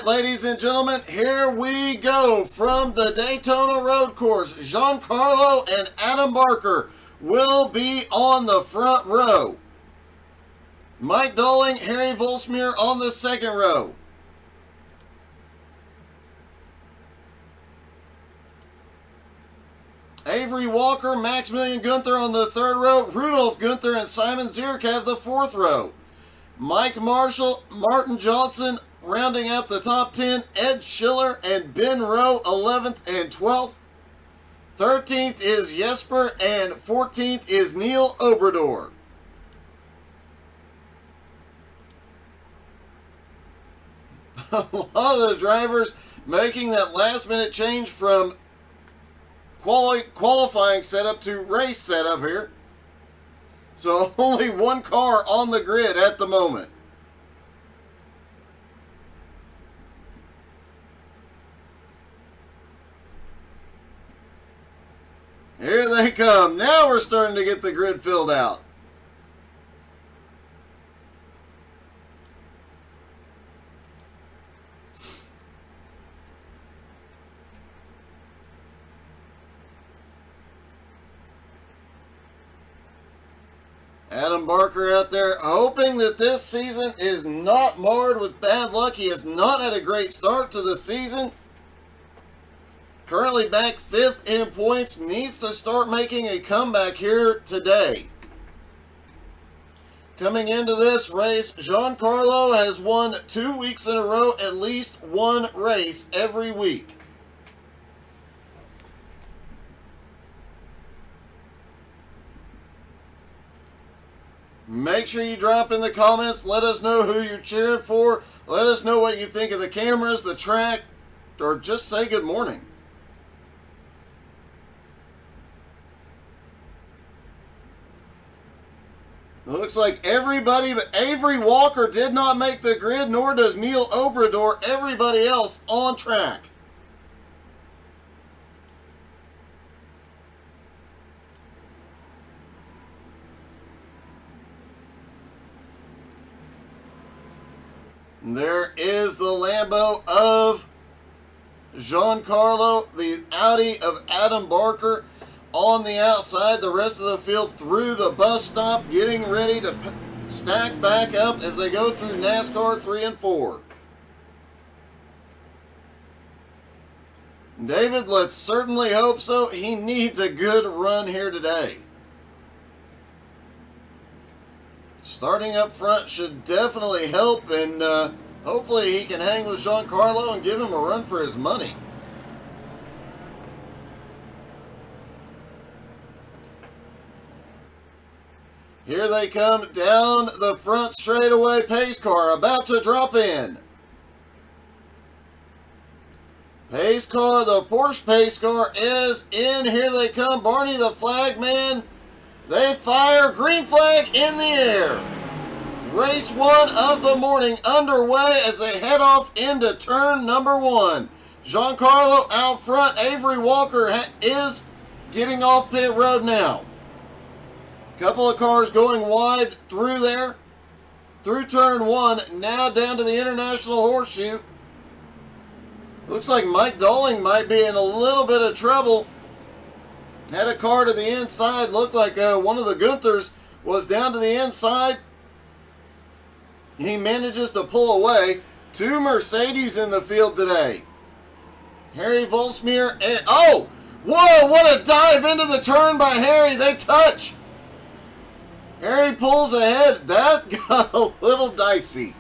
ladies and gentlemen, here we go from the Daytona Road Course. Giancarlo and Adam Barker will be on the front row. Mike Dolling, Harry Volsmere on the second row. Avery Walker, Maximilian Gunther on the third row. Rudolph Gunther and Simon Zierk have the fourth row. Mike Marshall, Martin Johnson rounding out the top 10. Ed Schiller and Ben Rowe 11th and 12th. 13th is Jesper and 14th is Neil Obrador. A lot of the drivers making that last minute change from qualifying setup to race setup here. So only one car on the grid at the moment. Here they come. Now we're starting to get the grid filled out. Adam Barker out there hoping that this season is not marred with bad luck. He has not had a great start to the season. Currently back 5th in points. Needs to start making a comeback here today. Coming into this race, Giancarlo has won 2 weeks in a row, at least one race every week. Make sure you drop in the comments. Let us know who you're cheering for. Let us know what you think of the cameras, the track, or just say good morning. It looks like everybody but Avery Walker did not make the grid, nor does Neil Obrador. Everybody else on track. There is the Lambo of Giancarlo, the Audi of Adam Barker on the outside. The rest of the field through the bus stop, getting ready to stack back up as they go through NASCAR 3 and 4. David, let's certainly hope so. He needs a good run here today. Starting up front should definitely help, and hopefully he can hang with Giancarlo and give him a run for his money. Here they come down the front straightaway. Pace car about to drop in. Pace car, the Porsche pace car is in. Here they come. Barney the flag man. They fire. Green flag in the air. Race 1 of the morning underway as they head off into turn number 1. Giancarlo out front. Avery Walker is getting off pit road now. Couple of cars going wide through there. Through turn 1. Now down to the International Horseshoe. Looks like Mike Dolling might be in a little bit of trouble. Had a car to the inside. Looked like one of the Gunthers was down to the inside. He manages to pull away. 2 Mercedes in the field today. Harry Volsmere and... oh! Whoa! What a dive into the turn by Harry. They touch. Harry pulls ahead. That got a little dicey.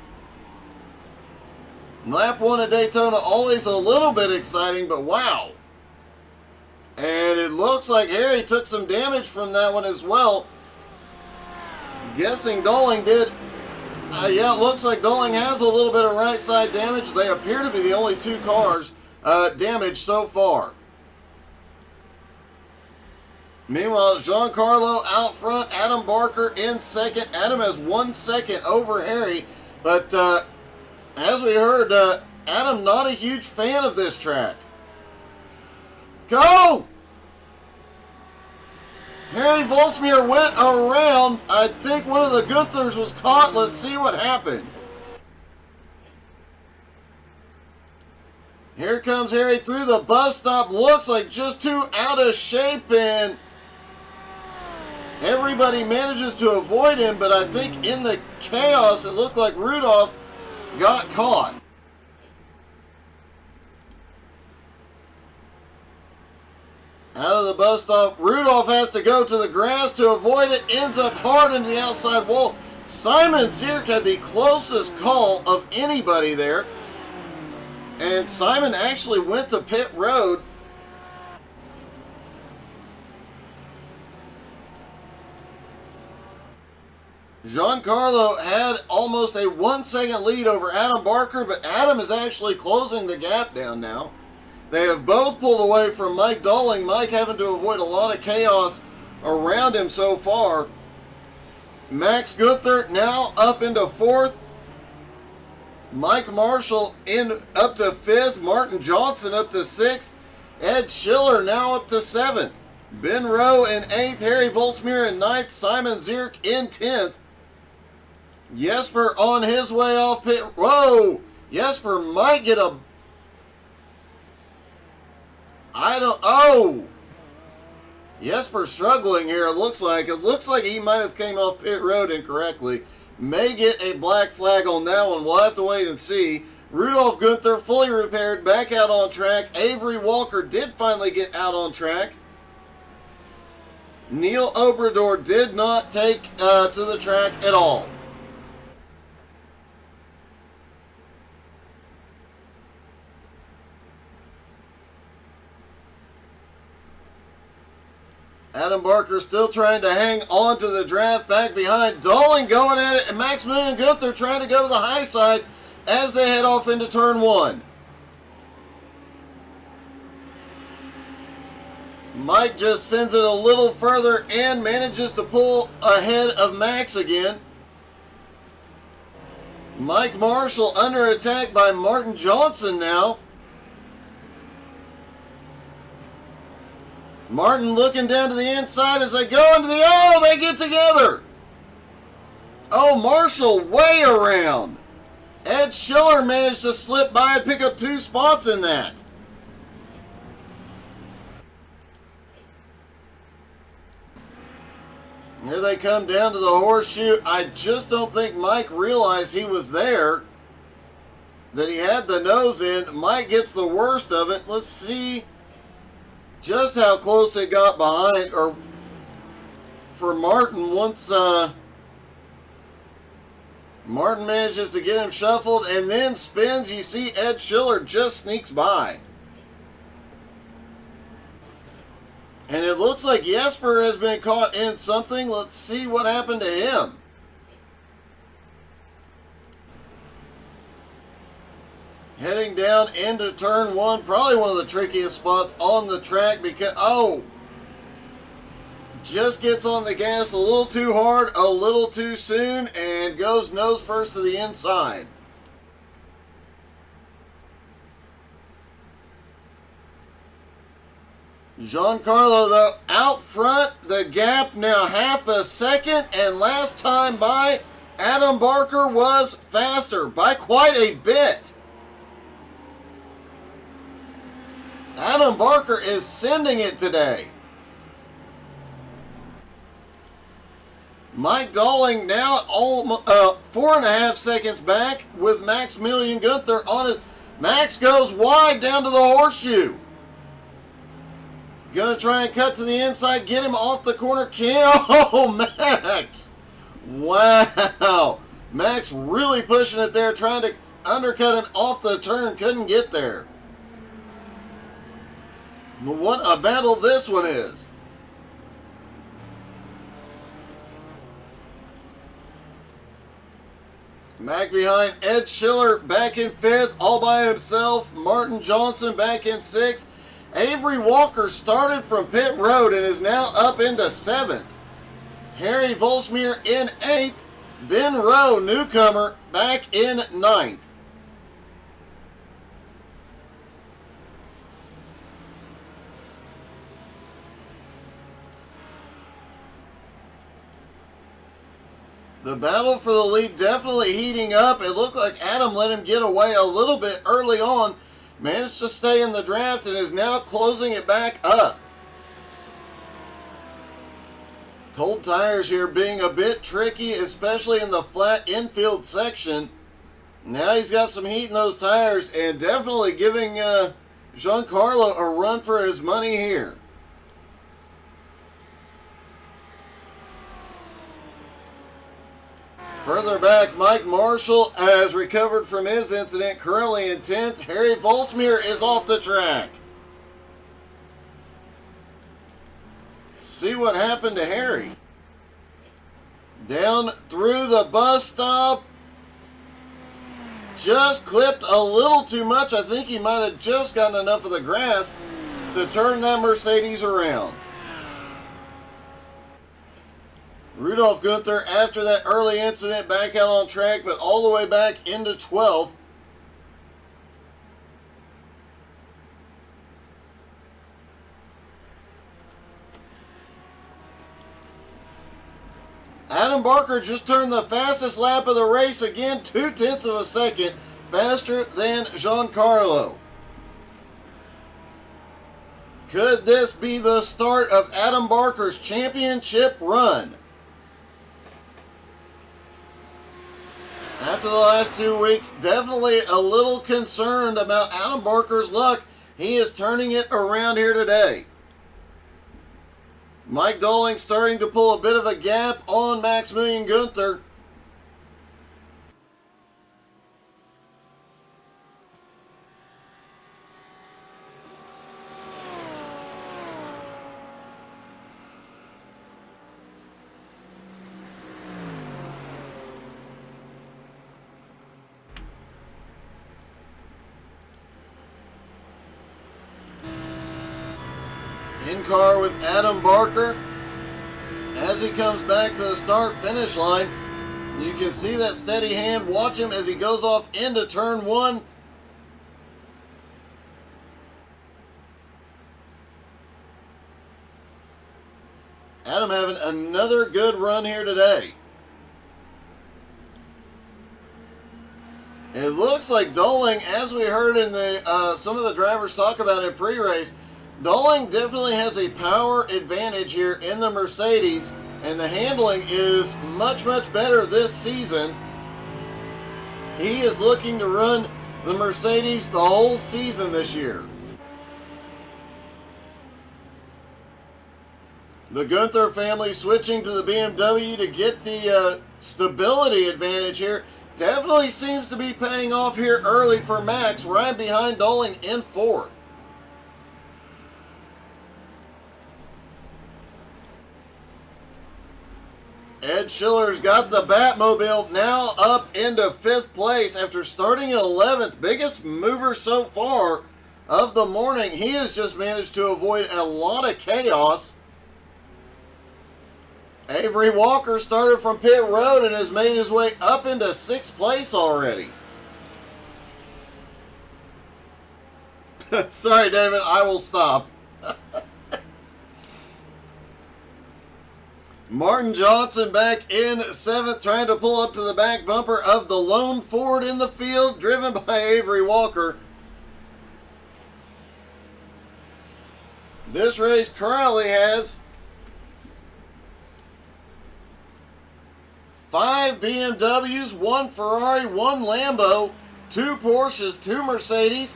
Lap 1 at Daytona, always a little bit exciting, but wow. And it looks like Harry took some damage from that one as well. Guessing Dolling did. Yeah, it looks like Dolling has a little bit of right side damage. They appear to be the only 2 cars damaged so far. Meanwhile, Giancarlo out front, Adam Barker in second. Adam has 1 second over Harry, but as we heard, Adam not a huge fan of this track. Go! Harry Volsmere went around. I think one of the Gunthers was caught. Let's see what happened. Here comes Harry through the bus stop. Looks like just too out of shape, and everybody manages to avoid him, but I think in the chaos, it looked like Rudolph got caught. Out of the bus stop, Rudolph has to go to the grass to avoid it, ends up hard into the outside wall. Simon Zierk had the closest call of anybody there. And Simon actually went to pit road. Giancarlo had almost a 1 second lead over Adam Barker, but Adam is actually closing the gap down now. They have both pulled away from Mike Dolling. Mike having to avoid a lot of chaos around him so far. Max Gunther now up into fourth. Mike Marshall in up to fifth. Martin Johnson up to sixth. Ed Schiller now up to seventh. Ben Rowe in eighth. Harry Volsmuir in ninth. Simon Zierk in 10th. Jesper on his way off pit. Whoa! Jesper might get a... Oh! Jesper struggling here, it looks like. It looks like he might have came off pit road incorrectly. May get a black flag on that one. We'll have to wait and see. Rudolph Gunther fully repaired, back out on track. Avery Walker did finally get out on track. Neil Obrador did not take to the track at all. Adam Barker still trying to hang on to the draft, back behind. Dolling going at it, and Maximilian Gunther trying to go to the high side as they head off into turn one. Mike just sends it a little further and manages to pull ahead of Max again. Mike Marshall under attack by Martin Johnson now. Martin looking down to the inside as they go into the... Oh, they get together! Oh, Marshall way around. Ed Schiller managed to slip by and pick up 2 spots in that. Here they come down to the horseshoe. I just don't think Mike realized he was there, that he had the nose in. Mike gets the worst of it. Let's see just how close it got behind, or for Martin, once Martin manages to get him shuffled and then spins. You see Ed Schiller just sneaks by. And it looks like Jesper has been caught in something. Let's see what happened to him. Heading down into turn one, probably one of the trickiest spots on the track because, oh, just gets on the gas a little too hard, a little too soon, and goes nose first to the inside. Giancarlo, though, out front, the gap now half a second, and last time by, Adam Barker was faster by quite a bit. Adam Barker is sending it today. Mike Dolling now 4.5 seconds back with Maximilian Gunther on it. Max goes wide down to the horseshoe. Gonna try and cut to the inside, get him off the corner. Oh, Max! Wow! Max really pushing it there, trying to undercut him off the turn. Couldn't get there. But what a battle this one is. Back behind, Ed Schiller back in 5th, all by himself. Martin Johnson back in 6th. Avery Walker started from pit road and is now up into 7th. Harry Volsmuir in 8th. Ben Rowe, newcomer, back in 9th. The battle for the lead definitely heating up. It looked like Adam let him get away a little bit early on. managed to stay in the draft and is now closing it back up. Cold tires here being a bit tricky, especially in the flat infield section. Now he's got some heat in those tires and definitely giving Giancarlo a run for his money here. Further back, Mike Marshall has recovered from his incident, currently in 10th. Harry Volsmere is off the track. See what happened to Harry. Down through the bus stop. Just clipped a little too much. I think he might have just gotten enough of the grass to turn that Mercedes around. Rudolf Gunther, after that early incident, back out on track, but all the way back into 12th. Adam Barker just turned the fastest lap of the race again, 0.2 of a second faster than Giancarlo. Could this be the start of Adam Barker's championship run? After the last 2 weeks, definitely a little concerned about Adam Barker's luck. He is turning it around here today. Mike Dolling starting to pull a bit of a gap on Maximilian Gunther. In car with Adam Barker. As he comes back to the start-finish line, you can see that steady hand. Watch him as he goes off into turn 1. Adam having another good run here today. It looks like Dolling, as we heard in the some of the drivers talk about in pre-race, Dolling definitely has a power advantage here in the Mercedes, and the handling is much, much better this season. He is looking to run the Mercedes the whole season this year. The Gunther family switching to the BMW to get the stability advantage here. Definitely seems to be paying off here early for Max, right behind Dolling in 4th. Ed Schiller's got the Batmobile now up into 5th place after starting in 11th. Biggest mover so far of the morning. He has just managed to avoid a lot of chaos. Avery Walker started from pit road and has made his way up into 6th place already. Sorry, David, I will stop. Martin Johnson back in 7th, trying to pull up to the back bumper of the lone Ford in the field, driven by Avery Walker. This race currently has 5 BMWs, 1 Ferrari, 1 Lambo, 2 Porsches, 2 Mercedes,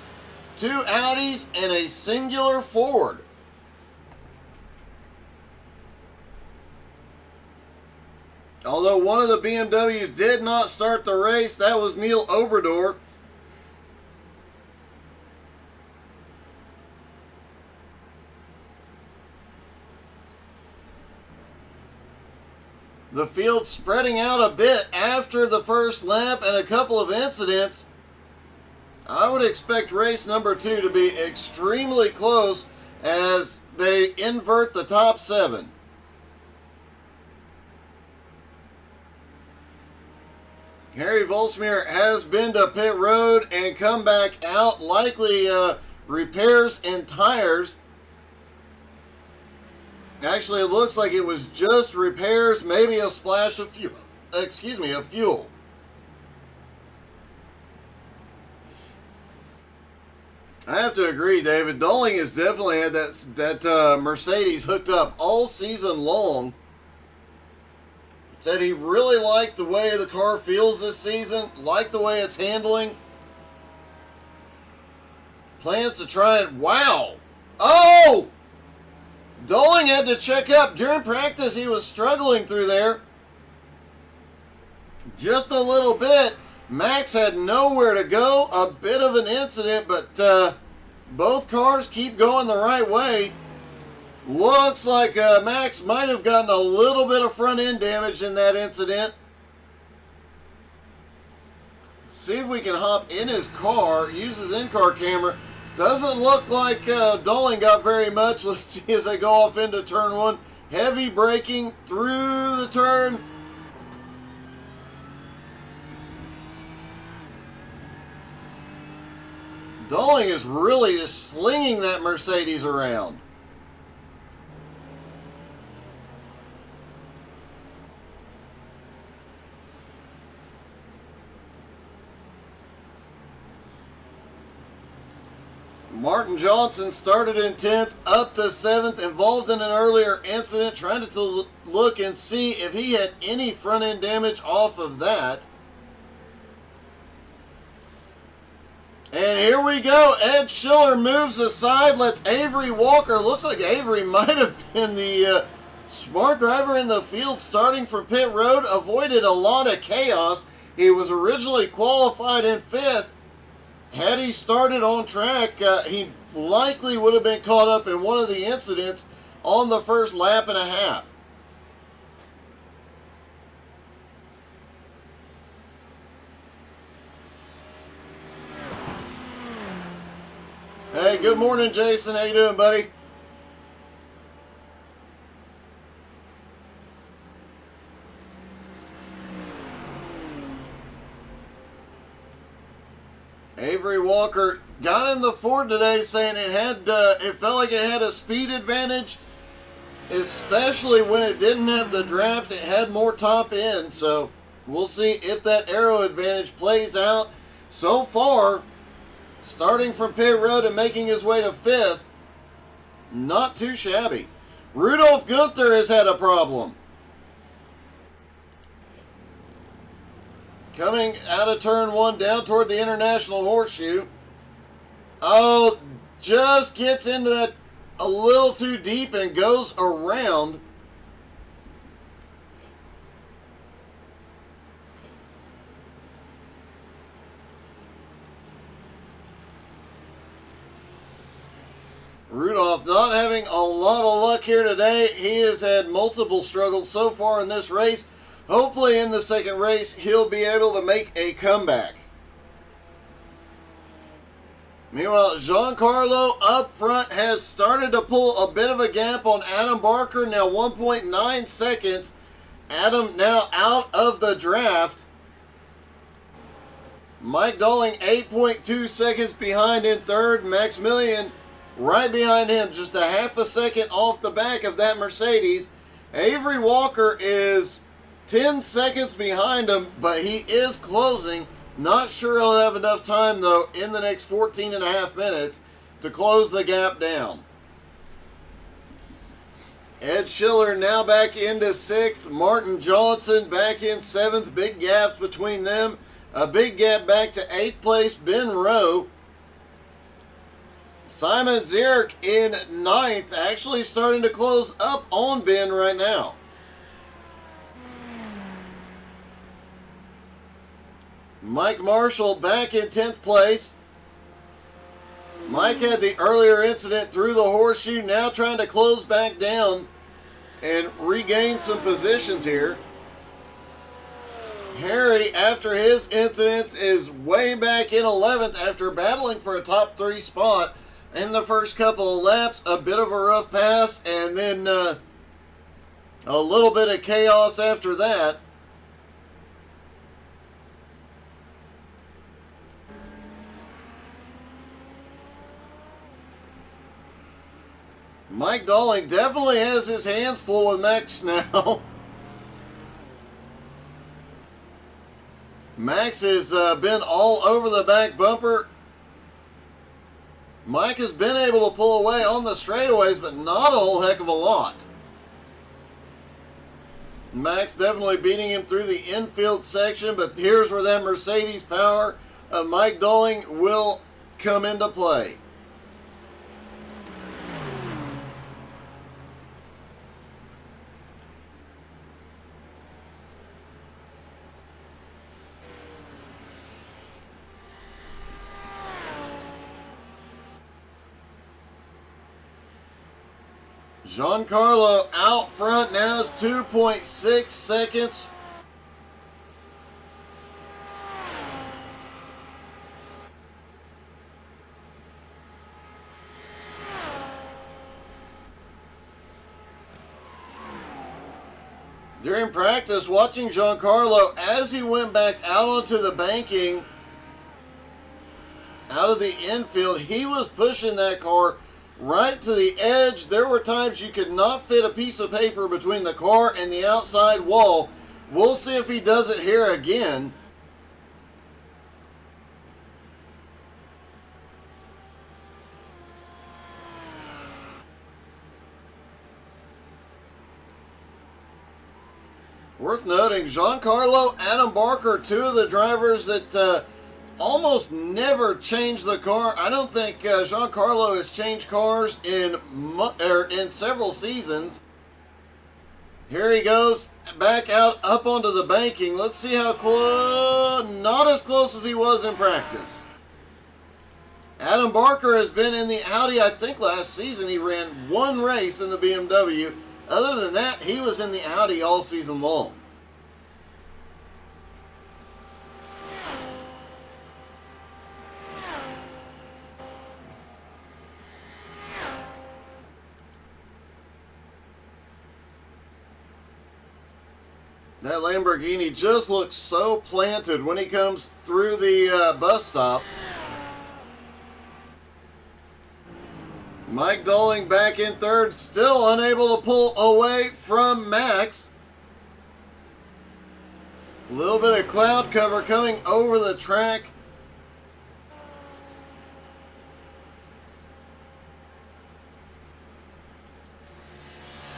2 Audis, and a singular Ford. Although one of the BMWs did not start the race, that was Neil Obrador. The field spreading out a bit after the first lap and a couple of incidents. I would expect race number 2 to be extremely close as they invert the top 7. Harry Volsmere has been to pit road and come back out, likely repairs in tires. Actually, it looks like it was just repairs, maybe a splash of fuel. Of fuel. I have to agree, David. Doling has definitely had that Mercedes hooked up all season long. Said he really liked the way the car feels this season, liked the way it's handling. Plans to try and... Wow! Oh! Doling had to check up. During practice, he was struggling through there. Just a little bit. Max had nowhere to go. A bit of an incident, but both cars keep going the right way. Looks like Max might have gotten a little bit of front end damage in that incident. See if we can hop in his car, use his in-car camera. Doesn't look like Doling got very much. Let's see as they go off into turn one. Heavy braking through the turn. Doling is really just slinging that Mercedes around. Martin Johnson started in 10th, up to 7th, involved in an earlier incident, trying to look and see if he had any front-end damage off of that. And here we go. Ed Schiller moves aside, lets Avery Walker. Looks like Avery might have been the smart driver in the field starting from pit road. Avoided a lot of chaos. He was originally qualified in 5th. Had he started on track, he likely would have been caught up in one of the incidents on the first lap and a half. Hey, good morning, Jason. How you doing, buddy? Avery Walker got in the Ford today, saying it felt like it had a speed advantage, especially when it didn't have the draft. It had more top end, so we'll see if that aero advantage plays out. So far, starting from pit road and making his way to 5th, not too shabby. Rudolph Gunther has had a problem. Coming out of turn 1 down toward the International Horseshoe. Oh, just gets into that a little too deep and goes around. Rudolph not having a lot of luck here today. He has had multiple struggles so far in this race. Hopefully in the second race, he'll be able to make a comeback. Meanwhile, Giancarlo up front has started to pull a bit of a gap on Adam Barker. Now 1.9 seconds. Adam now out of the draft. Mike Doling 8.2 seconds behind in third. Maximilian right behind him, just a half a second off the back of that Mercedes. Avery Walker is 10 seconds behind him, but he is closing. Not sure he'll have enough time, though, in the next 14 and a half minutes to close the gap down. Ed Schiller now back into 6th. Martin Johnson back in 7th. Big gaps between them. A big gap back to 8th place, Ben Rowe. Simon Zierk in 9th, actually starting to close up on Ben right now. Mike Marshall back in 10th place. Mike had the earlier incident through the horseshoe, now trying to close back down and regain some positions here. Harry, after his incidents, is way back in 11th after battling for a top 3 spot in the first couple of laps. A bit of a rough pass and then a little bit of chaos after that. Mike Doling definitely has his hands full with Max now. Max has been all over the back bumper. Mike has been able to pull away on the straightaways, but not a whole heck of a lot. Max definitely beating him through the infield section, but here's where that Mercedes power of Mike Dowling will come into play. Giancarlo out front now is 2.6 seconds. During practice, watching Giancarlo as he went back out onto the banking, out of the infield, he was pushing that car right to the edge. There were times you could not fit a piece of paper between the car and the outside wall. We'll see if he does it here again. Worth noting, Giancarlo, Adam Barker, two of the drivers that almost never change the car. I don't think Giancarlo has changed cars in several seasons. Here he goes back out up onto the banking. Let's see how close, not as close as he was in practice. Adam Barker has been in the Audi. I think last season he ran one race in the BMW. Other than that, he was in the Audi all season long. That Lamborghini just looks so planted when he comes through the bus stop. Mike Dowling back in third, still unable to pull away from Max. A little bit of cloud cover coming over the track.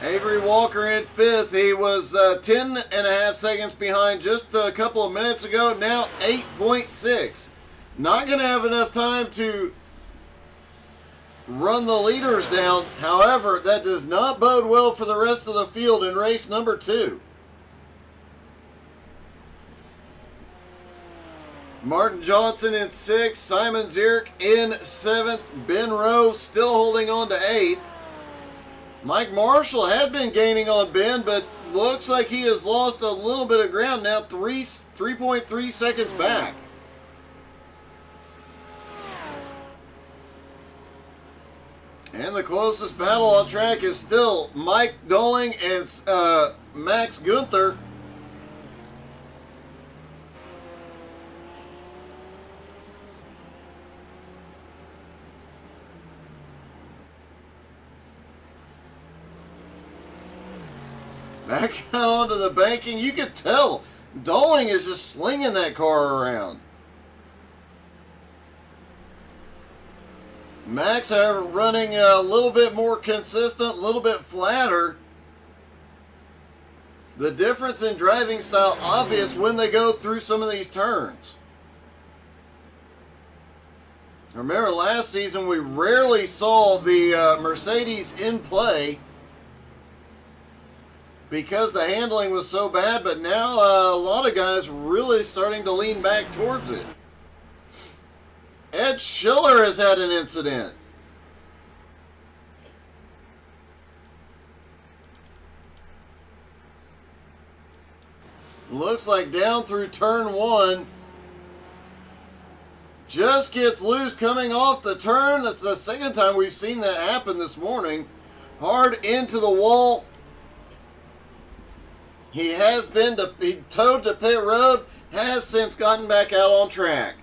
Avery Walker in fifth. He was 10.5 seconds behind just a couple of minutes ago. Now 8.6. Not going to have enough time to run the leaders down. However, that does not bode well for the rest of the field in race number 2. Martin Johnson in 6th. Simon Zierk in 7th. Ben Rowe still holding on to 8th. Mike Marshall had been gaining on Ben, but looks like he has lost a little bit of ground now, 3.3 seconds back. And the closest battle on track is still Mike Dowling and Max Gunther. Back out onto the banking. You could tell Dowling is just slinging that car around. Max, however, running a little bit more consistent, a little bit flatter. The difference in driving style obvious when they go through some of these turns. Remember last season we rarely saw the Mercedes in play because the handling was so bad, but now a lot of guys really starting to lean back towards it. Ed Schiller has had an incident. Looks like down through turn 1. Just gets loose coming off the turn. That's the second time we've seen that happen this morning. Hard into the wall. He has been towed to pit road, has since gotten back out on track.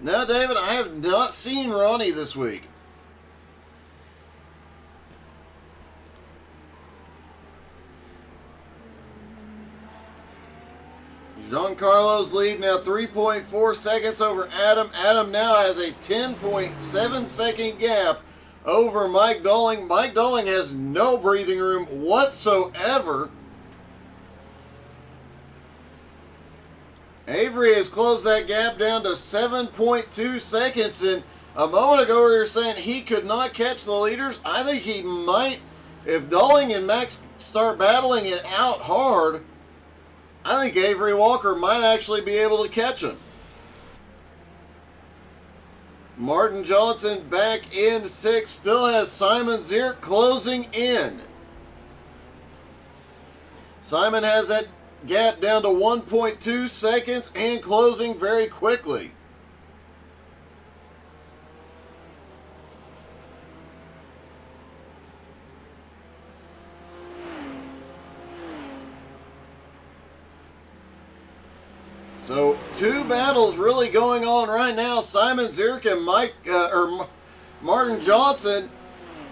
Now, David, I have not seen Ronnie this week. Giancarlo's lead now 3.4 seconds over Adam. Adam now has a 10.7 second gap over Mike Dolling. Mike Dolling has no breathing room whatsoever. Avery has closed that gap down to 7.2 seconds. And a moment ago we were saying he could not catch the leaders. I think he might. If Dolling and Max start battling it out hard, I think Avery Walker might actually be able to catch him. Martin Johnson back in 6th. Still has Simon Zierk closing in. Simon has that gap down to 1.2 seconds and closing very quickly. So, two battles really going on right now. Simon Zierk and Martin Johnson.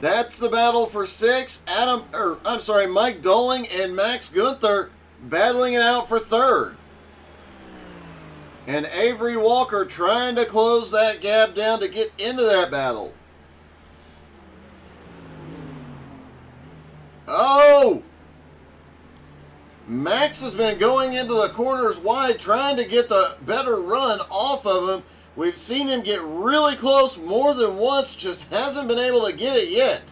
That's the battle for 6. Mike Dolling and Max Gunther battling it out for 3rd. And Avery Walker trying to close that gap down to get into that battle. Oh! Max has been going into the corners wide, trying to get the better run off of him. We've seen him get really close more than once, just hasn't been able to get it yet.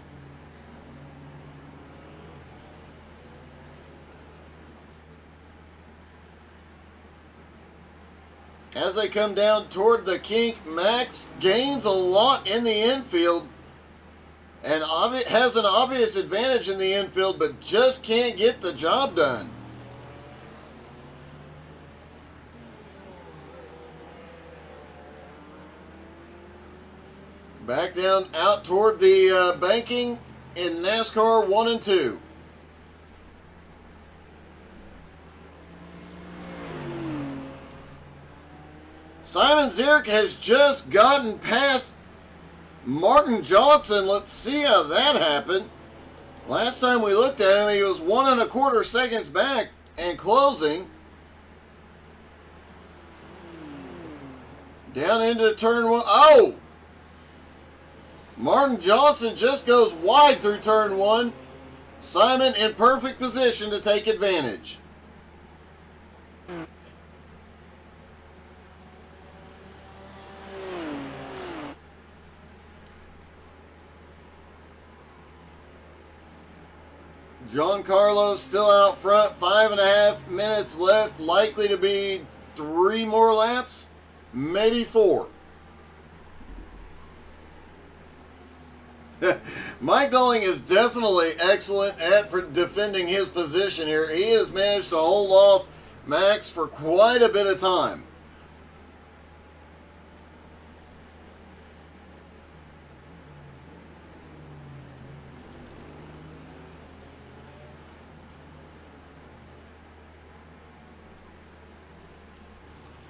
As they come down toward the kink, Max gains a lot in the infield and has an obvious advantage in the infield, but just can't get the job done. Back down out toward the banking in NASCAR 1 and 2. Simon Zierk has just gotten past Martin Johnson. Let's see how that happened. Last time we looked at him, he was 1 1/4 seconds back and closing. Down into turn 1. Oh! Martin Johnson just goes wide through turn 1. Simon in perfect position to take advantage. Giancarlo still out front, 5.5 minutes left, likely to be 3 more laps, maybe 4. Mike Dolling is definitely excellent at defending his position here. He has managed to hold off Max for quite a bit of time.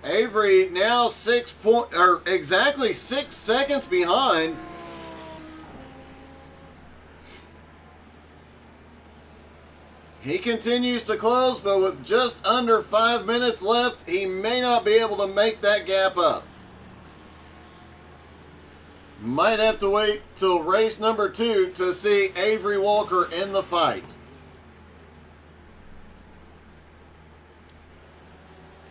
Avery now exactly 6 seconds behind. He continues to close, but with just under 5 minutes left, he may not be able to make that gap up. Might have to wait till race number 2 to see Avery Walker in the fight.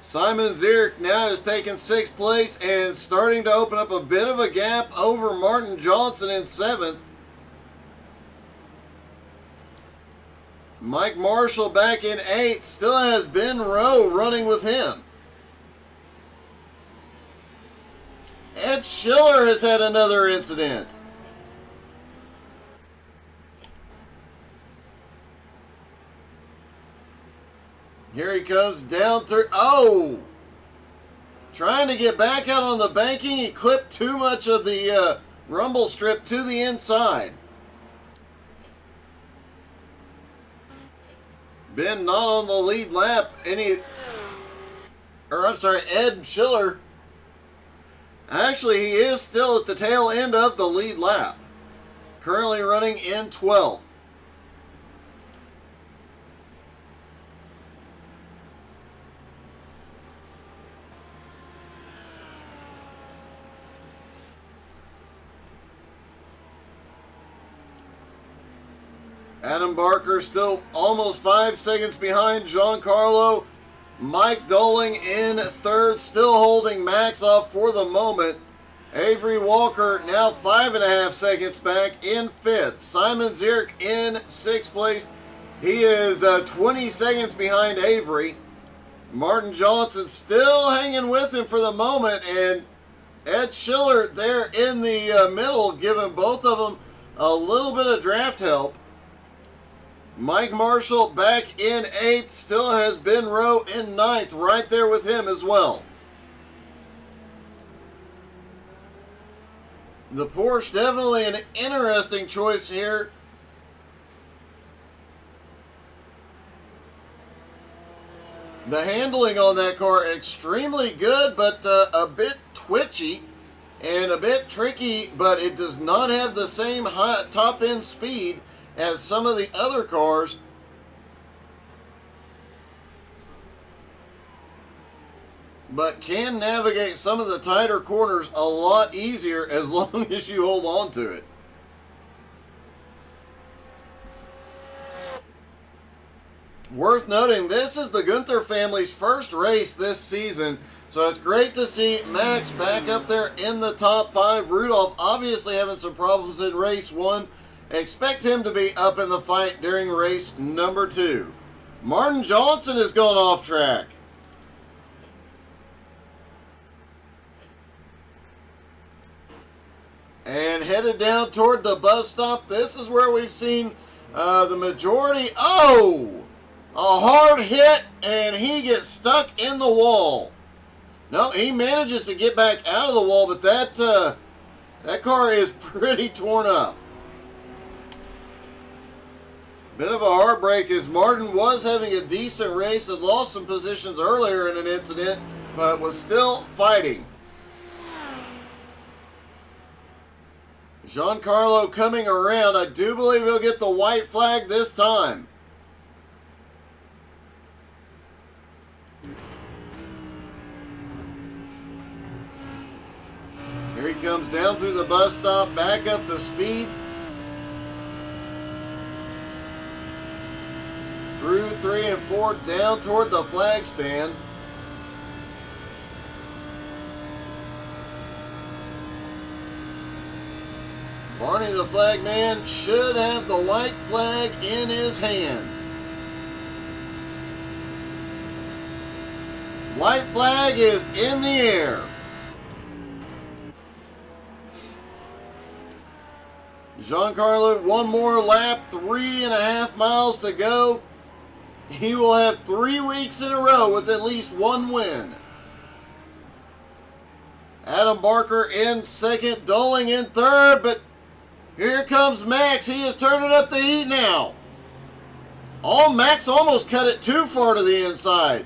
Simon Zierk now has taken 6th place and starting to open up a bit of a gap over Martin Johnson in 7th. Mike Marshall back in 8th, still has Ben Rowe running with him. Ed Schiller has had another incident. Here he comes down through. Oh! Trying to get back out on the banking. He clipped too much of the rumble strip to the inside. Ben not on the lead lap. Ed Schiller. Actually, he is still at the tail end of the lead lap. Currently running in 12th. Adam Barker still almost 5 seconds behind Giancarlo. Mike Doling in third, still holding Max off for the moment. Avery Walker now 5.5 seconds back in fifth. Simon Zierk in sixth place. He is 20 seconds behind Avery. Martin Johnson still hanging with him for the moment, and Ed Schiller there in the middle, giving both of them a little bit of draft help. Mike Marshall back in 8th, still has Ben Rowe in 9th, right there with him as well. The Porsche definitely an interesting choice here. The handling on that car extremely good, but a bit twitchy and a bit tricky, but it does not have the same high top end speed as some of the other cars. But can navigate some of the tighter corners a lot easier as long as you hold on to it. Worth noting, this is the Gunther family's first race this season, so it's great to see Max back up there in the top 5. Rudolph obviously having some problems in race 1. Expect him to be up in the fight during race number 2. Martin Johnson has gone off track. And headed down toward the bus stop. This is where we've seen the majority. Oh! A hard hit, and he gets stuck in the wall. No, he manages to get back out of the wall, but that car is pretty torn up. Bit of a heartbreak as Martin was having a decent race, had lost some positions earlier in an incident, but was still fighting. Giancarlo coming around. I do believe he'll get the white flag this time. Here he comes down through the bus stop, back up to speed. Through 3 and 4, down toward the flag stand. Barney the flag man should have the white flag in his hand. White flag is in the air. Giancarlo, one more lap, 3.5 miles to go. He will have 3 weeks in a row with at least one win. Adam Barker in second, Doling in third, but here comes Max. He is turning up the heat now. Oh, Max almost cut it too far to the inside.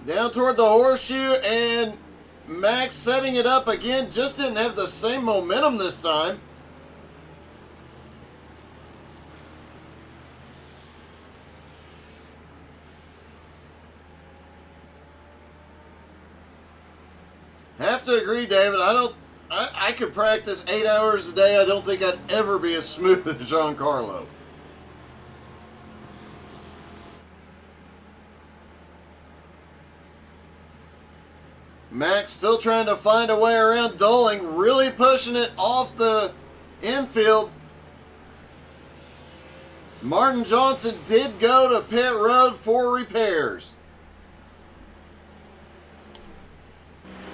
Down toward the horseshoe, and Max setting it up again. Just didn't have the same momentum this time. Have to agree, David. I could practice 8 hours a day. I don't think I'd ever be as smooth as Giancarlo. Max still trying to find a way around Doling, really pushing it off the infield. Martin Johnson did go to pit road for repairs.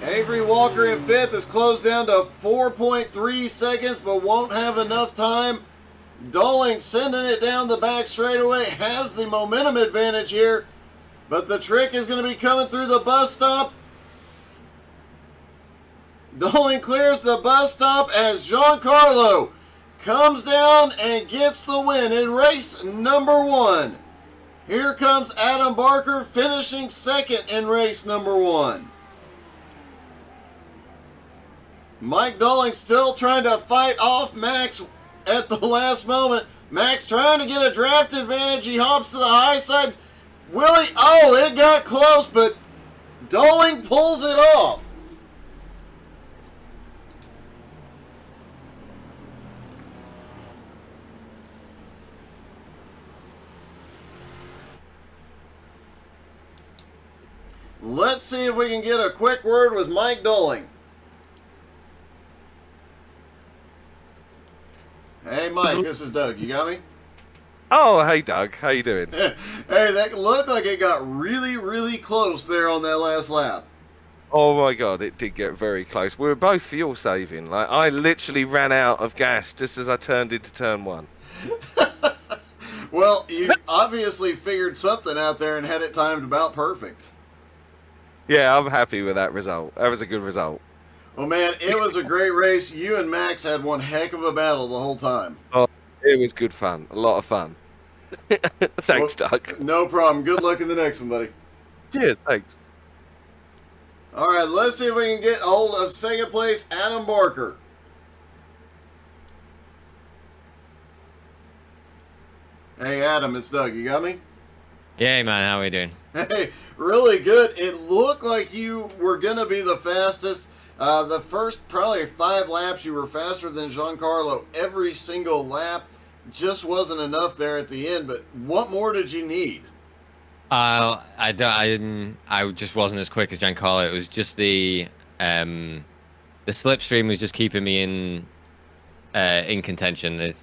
Avery Walker in fifth is closed down to 4.3 seconds, but won't have enough time. Doling sending it down the back straightaway, has the momentum advantage here, but the trick is going to be coming through the bus stop. Doling clears the bus stop as Giancarlo comes down and gets the win in race number 1. Here comes Adam Barker finishing second in race number 1. Mike Doling still trying to fight off Max at the last moment. Max trying to get a draft advantage. He hops to the high side. Willie, oh, it got close, but Doling pulls it off. Let's see if we can get a quick word with Mike Doling. Hey, Mike, this is Doug. You got me? Oh, hey Doug, how you doing? Hey, that looked like it got really, really close there on that last lap. Oh my God, it did get very close. We were both fuel saving. Like I literally ran out of gas just as I turned into turn one. Well, you obviously figured something out there and had it timed about perfect. Yeah, I'm happy with that result. That was a good result. Well, man, it was a great race. You and Max had one heck of a battle the whole time. Oh, it was good fun. A lot of fun. Well, Thanks, Doug. no problem. Good luck in the next one, buddy. Cheers, thanks. All right, let's see if we can get hold of second place, Adam Barker. Hey, Adam, it's Doug. You got me? Yeah, man, how are we doing? Hey, really good. It looked like you were going to be the fastest. The first probably 5 laps, you were faster than Giancarlo every single lap. Just wasn't enough there at the end, but what more did you need? I just wasn't as quick as Giancarlo. It was just the slipstream was just keeping me in contention.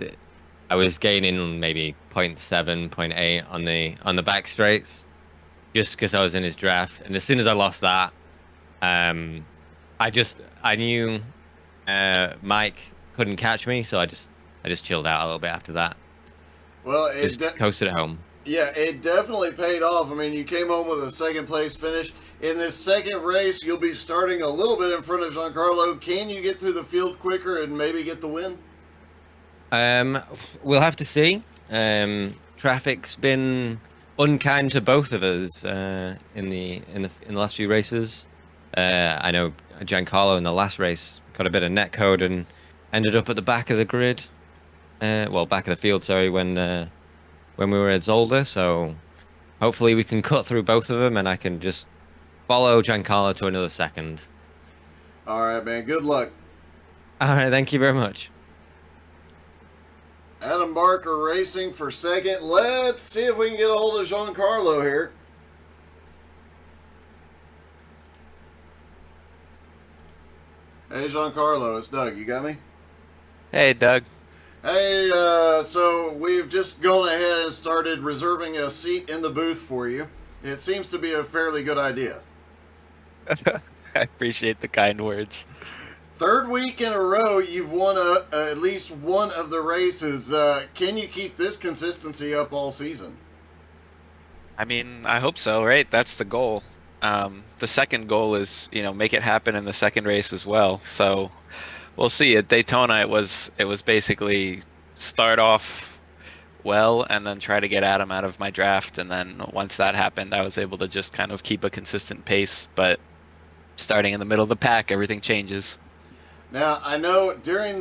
I was gaining maybe 0.7, 0.8 on the back straights, just because I was in his draft. And as soon as I lost that, I knew Mike couldn't catch me, so I just chilled out a little bit after that. Well, Just coasted home. Yeah, it definitely paid off. I mean, you came home with a second place finish. In this second race, you'll be starting a little bit in front of Giancarlo. Can you get through the field quicker and maybe get the win? We'll have to see. Traffic's been unkind to both of us in the last few races. I know Giancarlo in the last race got a bit of net code and ended up at the back of the grid. Back of the field, sorry, when we were at Zolder. So hopefully we can cut through both of them and I can just follow Giancarlo to another second. All right, man. Good luck. All right, thank you very much. Adam Barker racing for second. Let's see if we can get a hold of Giancarlo here. Hey, Giancarlo, it's Doug. You got me? Hey, Doug. Hey, so we've just gone ahead and started reserving a seat in the booth for you. It seems to be a fairly good idea. I appreciate the kind words. Third week in a row, you've won at least one of the races. Can you keep this consistency up all season? I mean, I hope so, right? That's the goal. The second goal is, make it happen in the second race as well. So we'll see. At Daytona, it was basically start off well and then try to get Adam out of my draft. And then once that happened, I was able to just kind of keep a consistent pace. But starting in the middle of the pack, everything changes. Now, I know during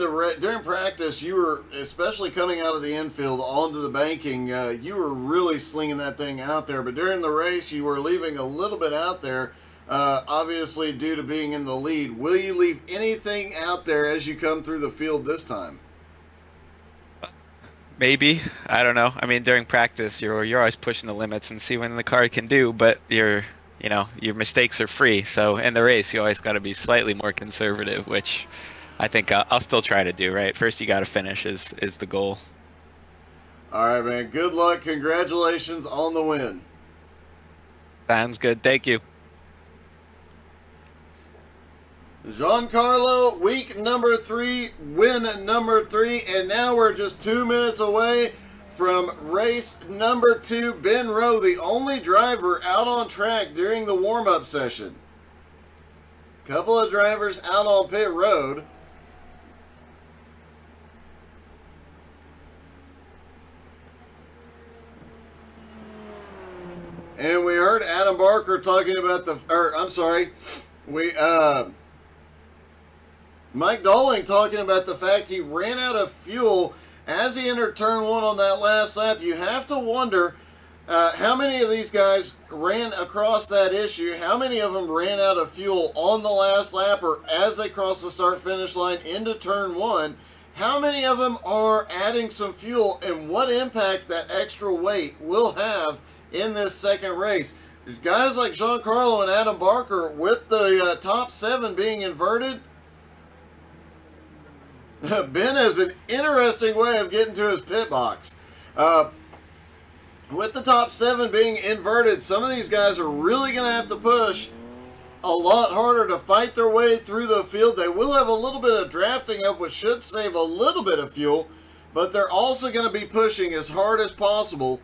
practice, you were, especially coming out of the infield onto the banking, you were really slinging that thing out there. But during the race, you were leaving a little bit out there, obviously due to being in the lead. Will you leave anything out there as you come through the field this time? Maybe. I don't know. I mean, during practice, you're always pushing the limits and see what the car can do, but your mistakes are free. So in the race, you always got to be slightly more conservative, which I think I'll still try to do, right? First, you got to finish is the goal. All right, man. Good luck. Congratulations on the win. Sounds good. Thank you. Giancarlo, week number 3, win number 3, and now we're just 2 minutes away from race number 2. Ben Rowe, the only driver out on track during the warm-up session. Couple of drivers out on pit road. And we heard Adam Barker talking about Mike Doling talking about the fact he ran out of fuel as he entered turn 1 on that last lap. You have to wonder how many of these guys ran across that issue. How many of them ran out of fuel on the last lap or as they crossed the start-finish line into turn 1? How many of them are adding some fuel, and what impact that extra weight will have in this second race? These guys like Giancarlo and Adam Barker, with the top 7 being inverted, Ben has an interesting way of getting to his pit box. With the top 7 being inverted, some of these guys are really going to have to push a lot harder to fight their way through the field. They will have a little bit of drafting up, which should save a little bit of fuel, but they're also going to be pushing as hard as possible.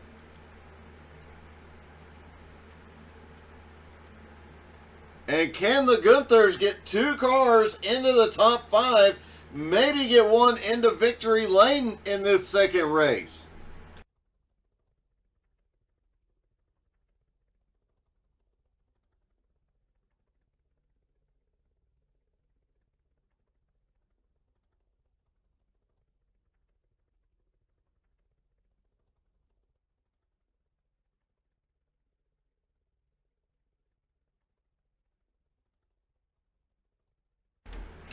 And can the Gunthers get 2 cars into the top 5, maybe get one into victory lane in this second race?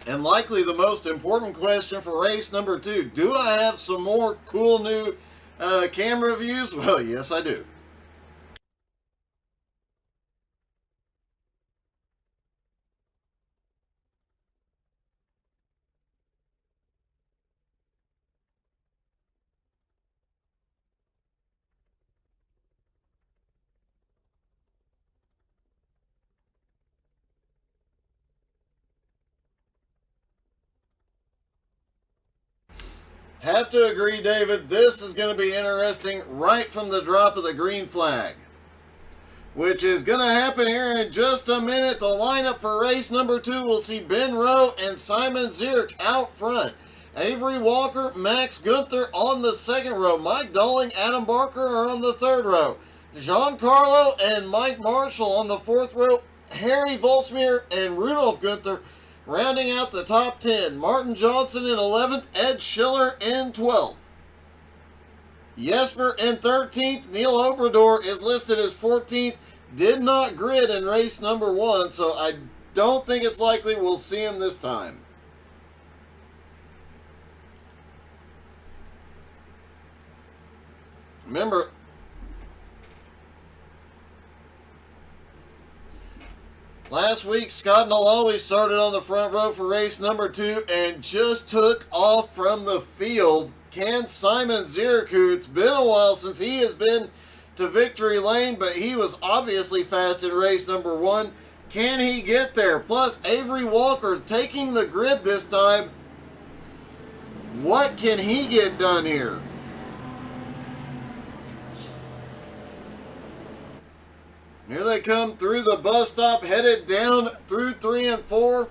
And likely the most important question for race number 2, do I have some more cool new camera views? Well, yes, I do. Have to agree, David, this is going to be interesting right from the drop of the green flag, which is going to happen here in just a minute. The lineup for race number 2 will see Ben Rowe and Simon Zierk out front. Avery Walker, Max Gunther on the second row. Mike Dolling, Adam Barker are on the third row. Giancarlo and Mike Marshall on the fourth row. Harry Volsmir and Rudolf Gunther rounding out the top 10. Martin Johnson in 11th, Ed Schiller in 12th. Jesper in 13th, Neil Obrador is listed as 14th. Did not grid in race number 1, so I don't think it's likely we'll see him this time. Remember, last week, Scott Nalawi started on the front row for race number 2 and just took off from the field. Can Simon Zierk, who it's been a while since he has been to victory lane, but he was obviously fast in race number 1, can he get there? Plus, Avery Walker taking the grid this time. What can he get done here? Here they come through the bus stop, headed down through 3 and 4.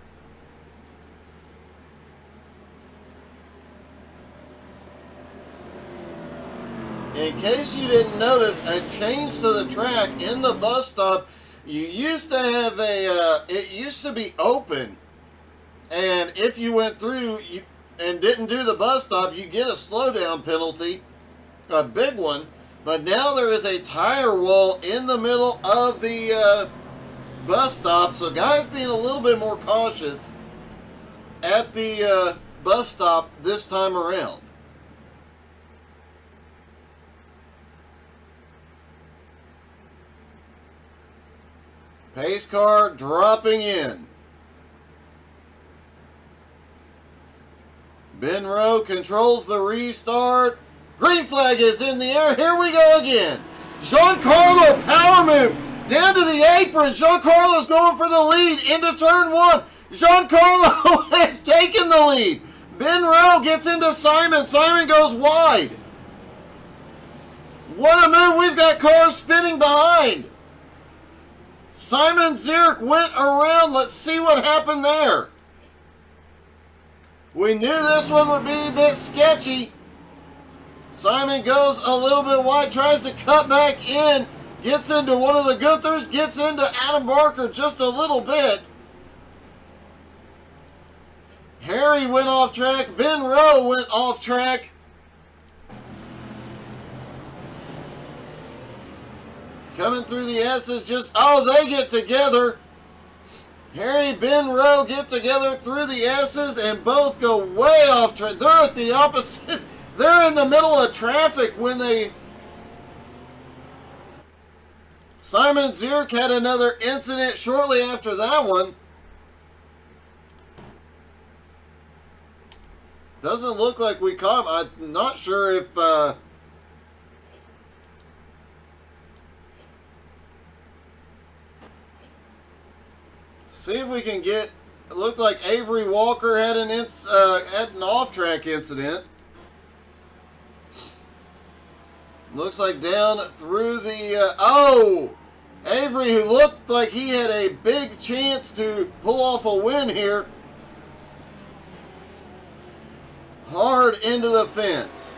In case you didn't notice, a change to the track in the bus stop. You used to have it used to be open, and if you went through and didn't do the bus stop, you get a slowdown penalty, a big one. But now there is a tire wall in the middle of the bus stop, so guys being a little bit more cautious at the bus stop this time around. Pace car dropping in. Ben Rowe controls the restart. Green flag is in the air. Here we go again. Giancarlo, power move down to the apron. Giancarlo's going for the lead into turn 1. Giancarlo has taken the lead. Ben Rowe gets into Simon. Simon goes wide. What a move. We've got cars spinning behind. Simon Zierk went around. Let's see what happened there. We knew this one would be a bit sketchy. Simon goes a little bit wide, tries to cut back in, gets into one of the Gunthers, gets into Adam Barker just a little bit. Harry went off track. Ben Rowe went off track. Coming through the S's, they get together. Harry, Ben Rowe get together through the S's and both go way off track. They're at the opposite. They're in the middle of traffic when they Simon Zierk had another incident shortly after that one. Doesn't look like we caught him. I'm not sure if... see if we can get... It looked like Avery Walker had an off-track incident. Looks like down through the... oh! Avery, who looked like he had a big chance to pull off a win here. Hard into the fence.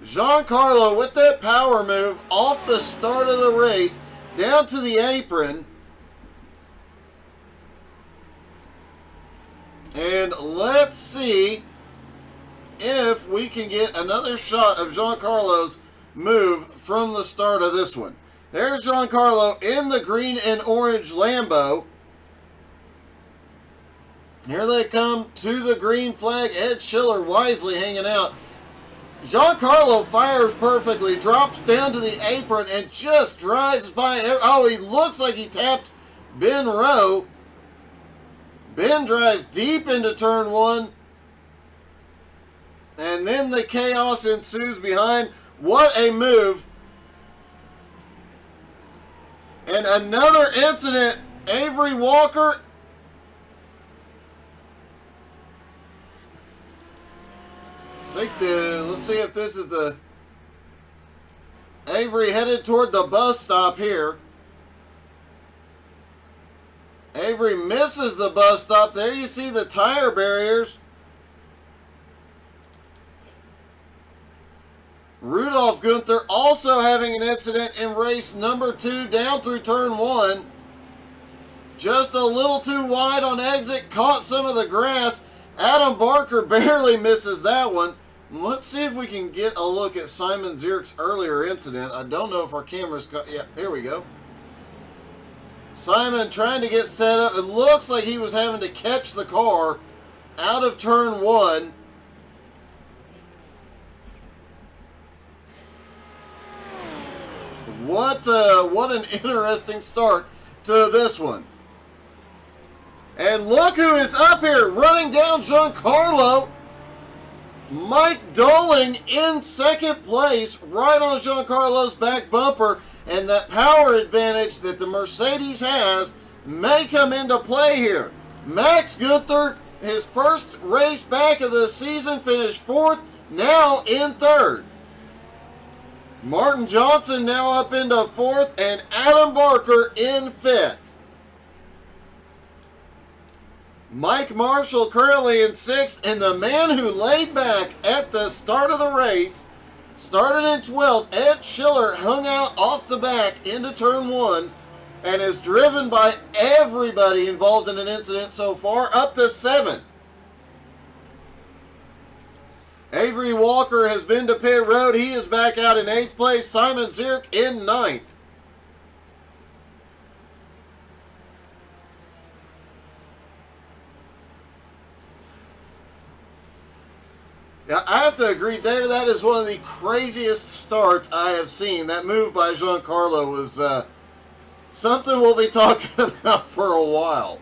Giancarlo with that power move off the start of the race down to the apron. And let's see if we can get another shot of Giancarlo's move from the start of this one. There's Giancarlo in the green and orange Lambo. Here they come to the green flag. Ed Schiller wisely hanging out. Giancarlo fires perfectly, drops down to the apron, and just drives by. Oh, he looks like he tapped Ben Rowe. Ben drives deep into turn one. And then the chaos ensues behind. What a move. And another incident. Avery Walker. Let's see if this is the... Avery headed toward the bus stop here. Avery misses the bus stop. There you see the tire barriers. Rudolph Gunther also having an incident in race number 2 down through turn 1. Just a little too wide on exit, caught some of the grass. Adam Barker barely misses that one. Let's see if we can get a look at Simon Zierk's earlier incident. I don't know if our camera's cut. Yeah, here we go. Simon trying to get set up. It looks like he was having to catch the car out of turn 1. What an interesting start to this one. And look who is up here running down Giancarlo. Mike Doling in second place, right on Giancarlo's back bumper. And that power advantage that the Mercedes has may come into play here. Max Gunther, his first race back of the season, finished 4th, now in 3rd. Martin Johnson now up into 4th, and Adam Barker in 5th. Mike Marshall currently in 6th, and the man who laid back at the start of the race, started in 12th, Ed Schiller hung out off the back into turn 1, and is driven by everybody involved in an incident so far, up to 7th. Avery Walker has been to pit road. He is back out in 8th place. Simon Zierk in 9th. Now, I have to agree, David, that is one of the craziest starts I have seen. That move by Giancarlo was something we'll be talking about for a while.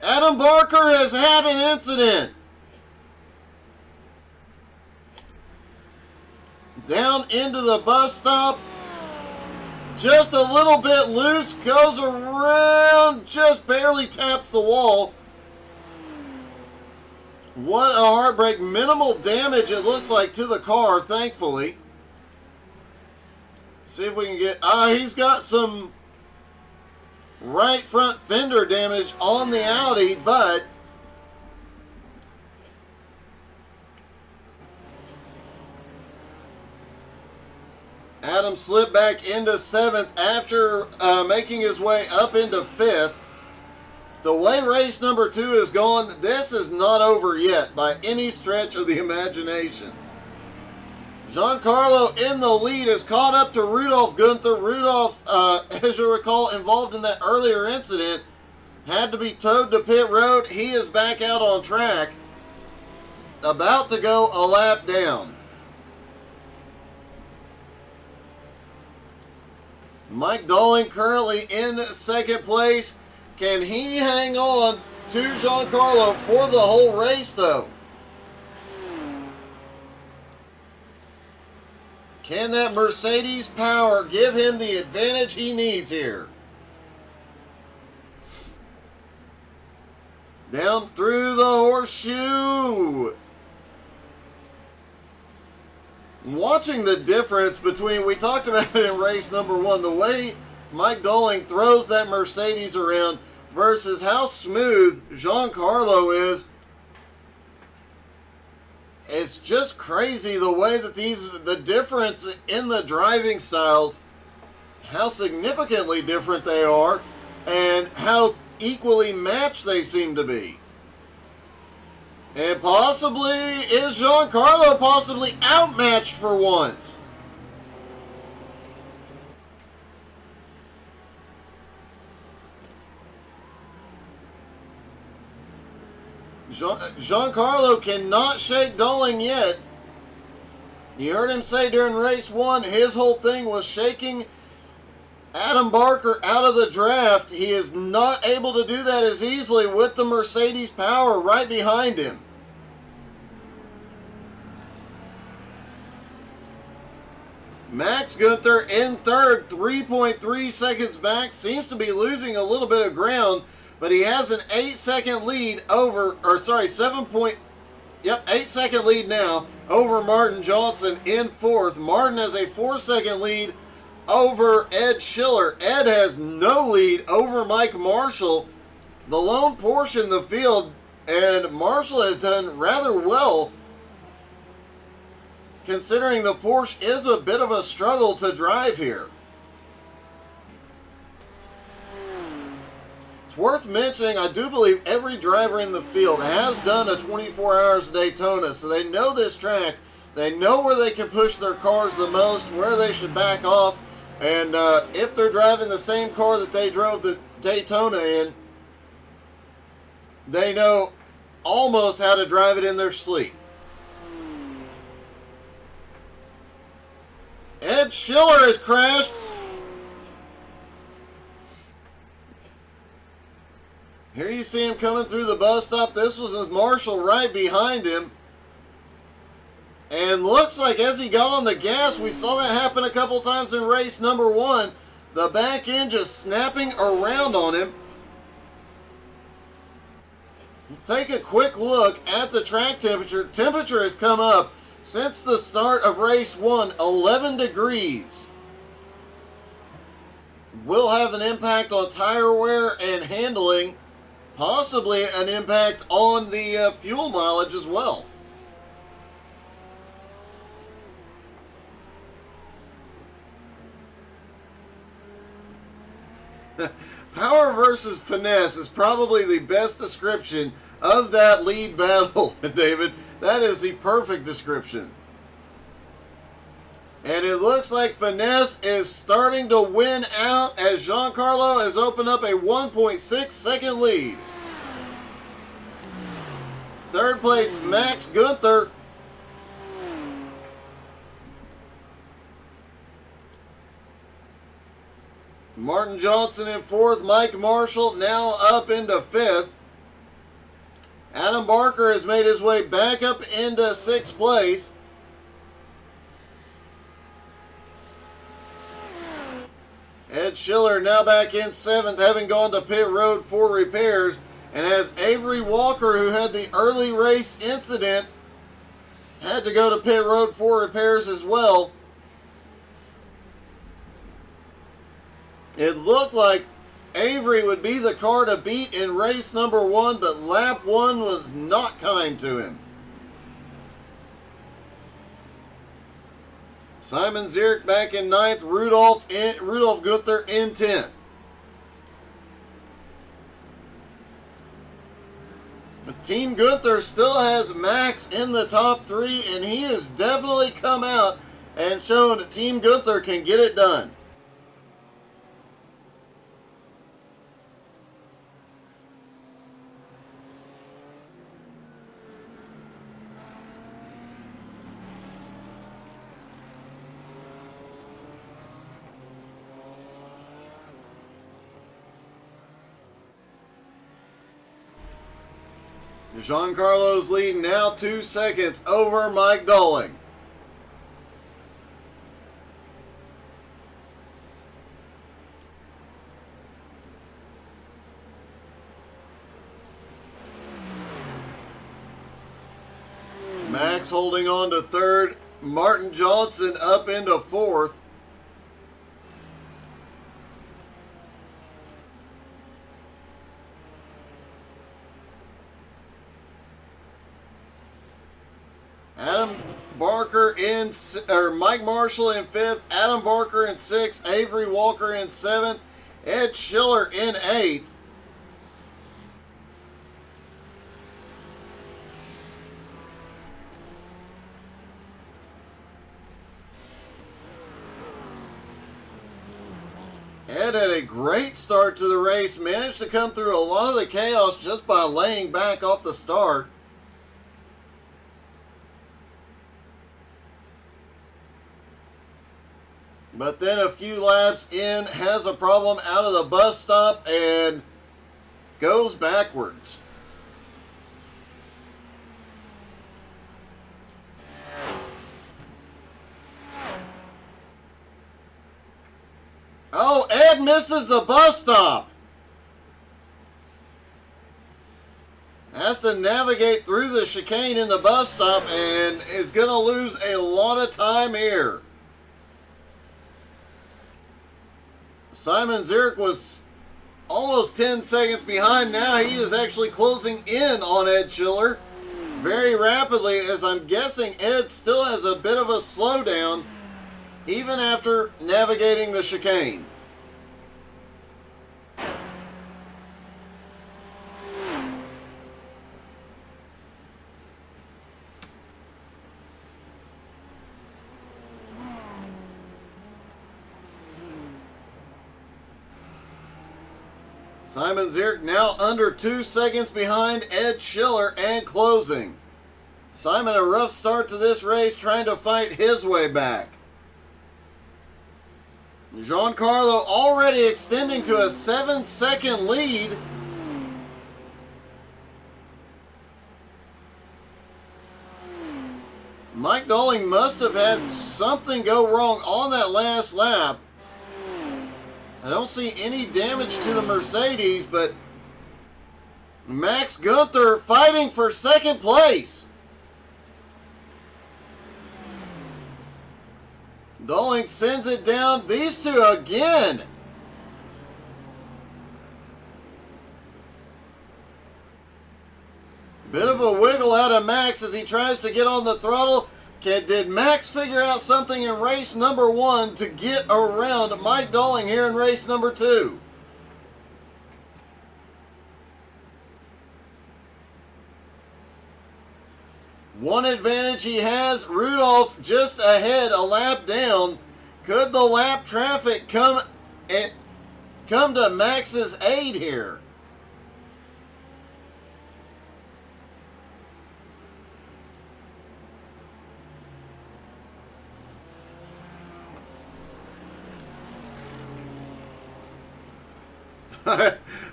Adam Barker has had an incident. Down into the bus stop. Just a little bit loose. Goes around. Just barely taps the wall. What a heartbreak. Minimal damage, it looks like, to the car, thankfully. See if we can get... he's got some right front fender damage on the Audi, but Adam slipped back into 7th after making his way up into 5th. The way race number 2 is going, this is not over yet by any stretch of the imagination. Giancarlo in the lead is caught up to Rudolph Gunther. Rudolph, as you recall, involved in that earlier incident, had to be towed to pit road. He is back out on track, about to go a lap down. Mike Dowling currently in second place. Can he hang on to Giancarlo for the whole race, though? Can that Mercedes power give him the advantage he needs here? Down through the horseshoe. Watching the difference between, we talked about it in race number 1, the way Mike Dowling throws that Mercedes around versus how smooth Giancarlo is. It's just crazy the way that the difference in the driving styles, how significantly different they are, and how equally matched they seem to be. And possibly, is Giancarlo possibly outmatched for once? Giancarlo cannot shake Dowling yet. You heard him say during race 1, his whole thing was shaking Adam Barker out of the draft. He is not able to do that as easily with the Mercedes power right behind him. Max Gunther in third, 3.3 seconds back. Seems to be losing a little bit of ground, but he has an 8-second lead over, 8-second lead now over Martin Johnson in fourth. Martin has a 4-second lead over Ed Schiller. Ed has no lead over Mike Marshall. The lone Porsche in the field, and Marshall has done rather well considering the Porsche is a bit of a struggle to drive here. It's worth mentioning, I do believe every driver in the field has done a 24 Hours of Daytona, so they know this track. They know where they can push their cars the most, where they should back off, and if they're driving the same car that they drove the Daytona in, they know almost how to drive it in their sleep. Ed Schiller has crashed. Here you see him coming through the bus stop. This was with Marshall right behind him. And looks like as he got on the gas, we saw that happen a couple times in race number 1. The back end just snapping around on him. Let's take a quick look at the track temperature. Temperature has come up since the start of race 1, 11 degrees. Will have an impact on tire wear and handling, possibly an impact on the fuel mileage as well. Power versus finesse is probably the best description of that lead battle, David. That is the perfect description. And it looks like finesse is starting to win out as Giancarlo has opened up a 1.6 second lead. Third place, Max Gunther. Martin Johnson in fourth. Mike Marshall now up into fifth. Adam Barker has made his way back up into sixth place. Ed Schiller now back in seventh, having gone to pit road for repairs. And as Avery Walker, who had the early race incident, had to go to pit road for repairs as well. It looked like Avery would be the car to beat in race number 1, but lap 1 was not kind to him. Simon Zierk back in 9th, Rudolph Gunther in 10th. Team Gunther still has Max in the top 3, and he has definitely come out and shown that Team Gunther can get it done. Giancarlo's lead now 2 seconds over Mike Dowling. Max holding on to third. Martin Johnson up into fourth. Adam Barker in, or Mike Marshall in 5th, Adam Barker in 6th, Avery Walker in 7th, Ed Schiller in 8th. Ed had a great start to the race, managed to come through a lot of the chaos just by laying back off the start. But then a few laps in, has a problem out of the bus stop and goes backwards. Oh, Ed misses the bus stop. Has to navigate through the chicane in the bus stop and is going to lose a lot of time here. Simon Zierk was almost 10 seconds behind. Now he is actually closing in on Ed Schiller very rapidly, as I'm guessing Ed still has a bit of a slowdown even after navigating the chicane. Simon Zierk now under 2 seconds behind Ed Schiller and closing. Simon, a rough start to this race, trying to fight his way back. Giancarlo already extending to a 7-second lead. Mike Dowling must have had something go wrong on that last lap. I don't see any damage to the Mercedes, but Max Gunther fighting for second place. Dowling sends it down. These two again. Bit of a wiggle out of Max as he tries to get on the throttle. Did Max figure out something in race number 1 to get around Mike Dowling here in race number 2? One advantage he has, Rudolph just ahead, a lap down. Could the lap traffic come to Max's aid here?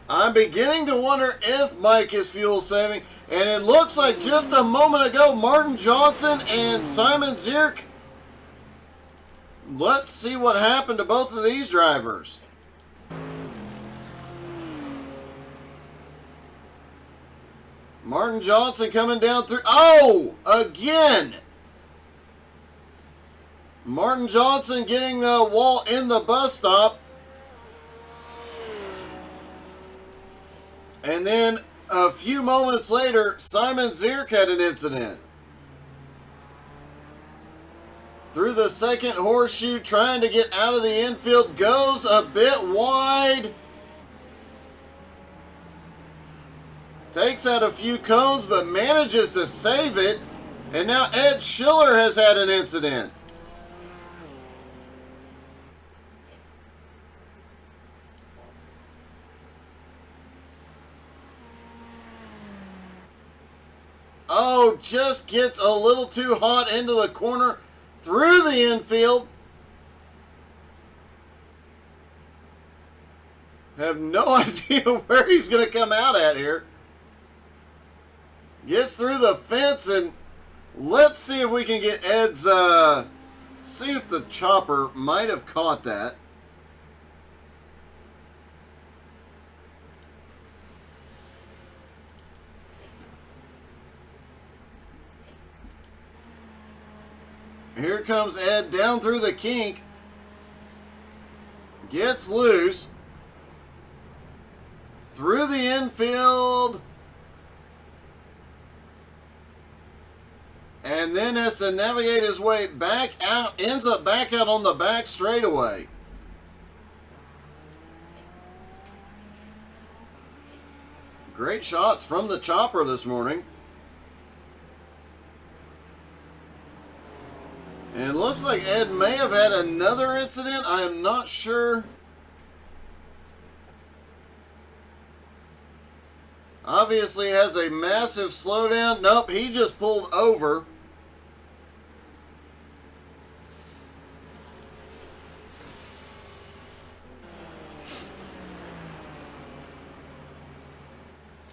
I'm beginning to wonder if Mike is fuel saving, and it looks like just a moment ago Martin Johnson and Simon Zierk. Let's see what happened to both of these drivers. Martin Johnson coming down through. Oh, again. Martin Johnson getting the wall in the bus stop. And then a few moments later, Simon Zierk had an incident. Through the second horseshoe, trying to get out of the infield, goes a bit wide. Takes out a few cones, but manages to save it. And now Ed Schiller has had an incident. Oh, just gets a little too hot into the corner through the infield. Have no idea where he's going to come out at here. Gets through the fence, and let's see if we can get Ed's, see if the chopper might have caught that. Here comes Ed down through the kink. Gets loose. Through the infield. And then has to navigate his way back out. Ends up back out on the back straightaway. Great shots from the chopper this morning. And it looks like Ed may have had another incident. I am not sure. Obviously has a massive slowdown. Nope, he just pulled over.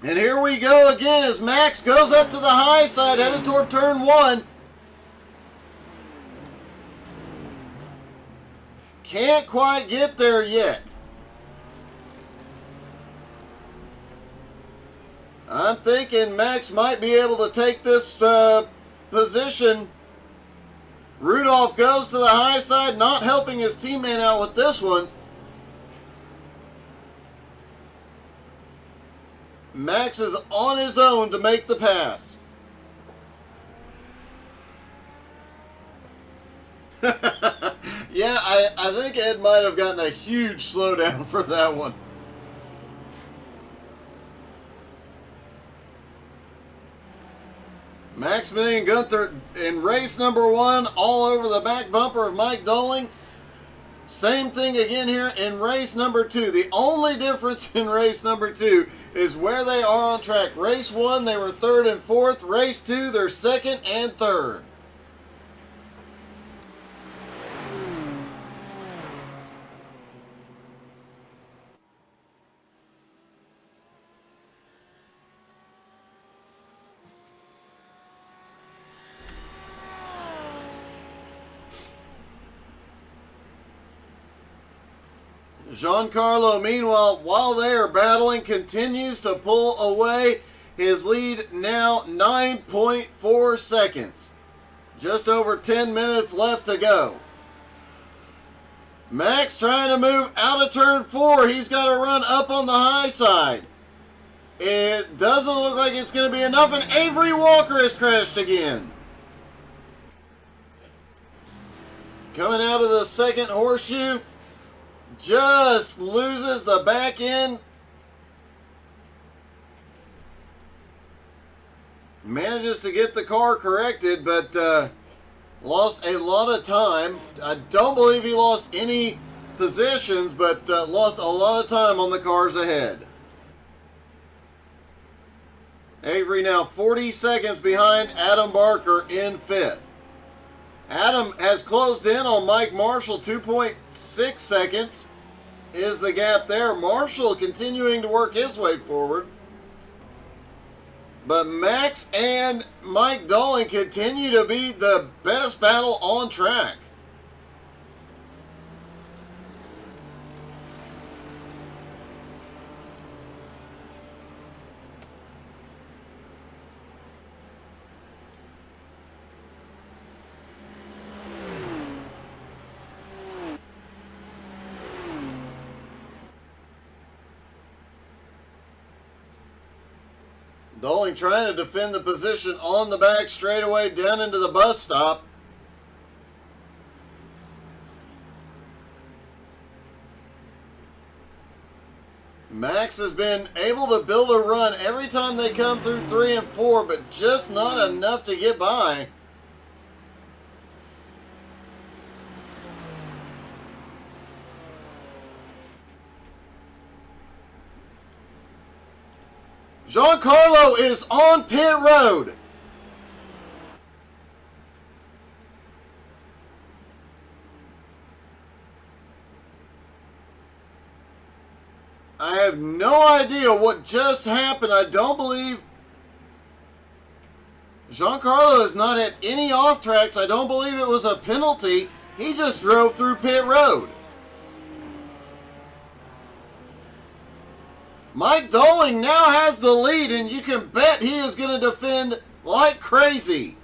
And here we go again as Max goes up to the high side, headed toward turn 1. Can't quite get there yet. I'm thinking Max might be able to take this position. Rudolph goes to the high side, not helping his teammate out with this one. Max is on his own to make the pass. Yeah, I think Ed might have gotten a huge slowdown for that one. Max Million Gunther in race number 1, all over the back bumper of Mike Doling. Same thing again here in race number 2. The only difference in race number 2 is where they are on track. Race 1, they were 3rd and 4th. Race 2, they're 2nd and 3rd. Giancarlo, meanwhile, while they are battling, continues to pull away. His lead now 9.4 seconds. Just over 10 minutes left to go. Max trying to move out of turn 4. He's got to run up on the high side. It doesn't look like it's going to be enough, and Avery Walker has crashed again. Coming out of the second horseshoe. Just loses the back end. Manages to get the car corrected, but lost a lot of time. I don't believe he lost any positions, but lost a lot of time on the cars ahead. Avery now 40 seconds behind Adam Barker in 5th. Adam has closed in on Mike Marshall, 2.6 seconds is the gap there. Marshall continuing to work his way forward. But Max and Mike Dolan continue to be the best battle on track. Doling trying to defend the position on the back straightaway down into the bus stop. Max has been able to build a run every time they come through 3 and 4, but just not enough to get by. Giancarlo is on pit road. I have no idea what just happened. I don't believe Giancarlo has not had any off tracks. I don't believe it was a penalty. He just drove through pit road. Mike Doling now has the lead, and you can bet he is going to defend like crazy.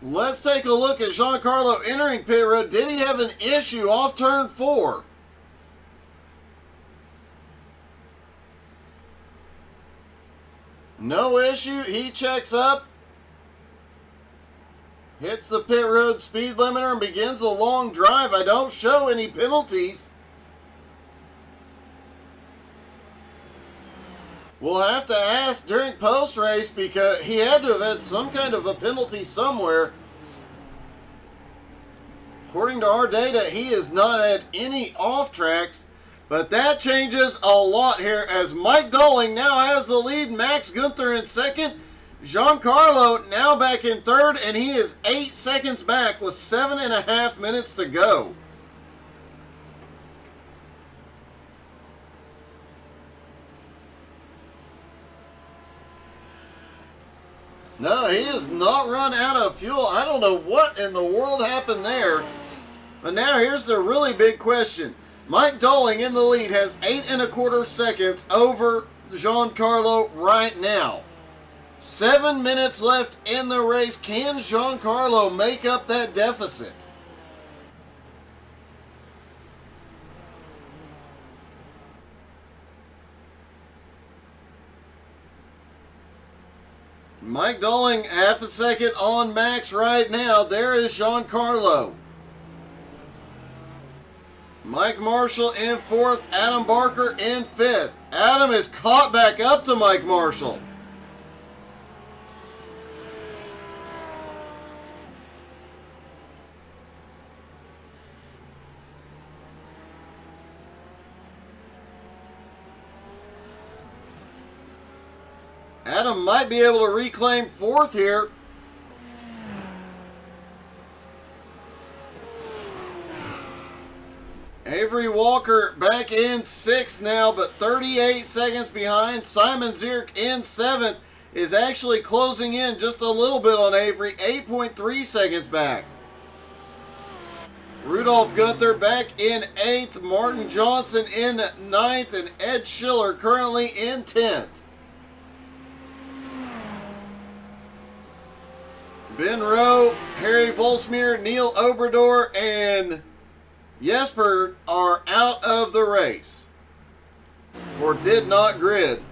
Let's take a look at Giancarlo entering pit road. Did he have an issue off turn 4? No issue. He checks up, hits the pit road speed limiter, and begins a long drive. I don't show any penalties. We'll have to ask during post-race because he had to have had some kind of a penalty somewhere. According to our data, he has not had any off tracks, but that changes a lot here as Mike Doling now has the lead. Max Gunther in second. Giancarlo now back in third, and he is 8 seconds back with 7.5 minutes to go. No, he has not run out of fuel. I don't know what in the world happened there. But now here's the really big question. Mike Doling in the lead has 8.25 seconds over Giancarlo right now. 7 minutes left in the race. Can Giancarlo make up that deficit? Mike Doling half a second on Max right now. There is Giancarlo. Mike Marshall in fourth. Adam Barker in fifth. Adam is caught back up to Mike Marshall. Adam might be able to reclaim fourth here. Avery Walker back in sixth now, but 38 seconds behind. Simon Zierk in seventh is actually closing in just a little bit on Avery, 8.3 seconds back. Rudolph Gunther back in eighth. Martin Johnson in ninth, and Ed Schiller currently in 10th. Ben Rowe, Harry Volsmir, Neil Obrador, and Jesper are out of the race, or did not grid.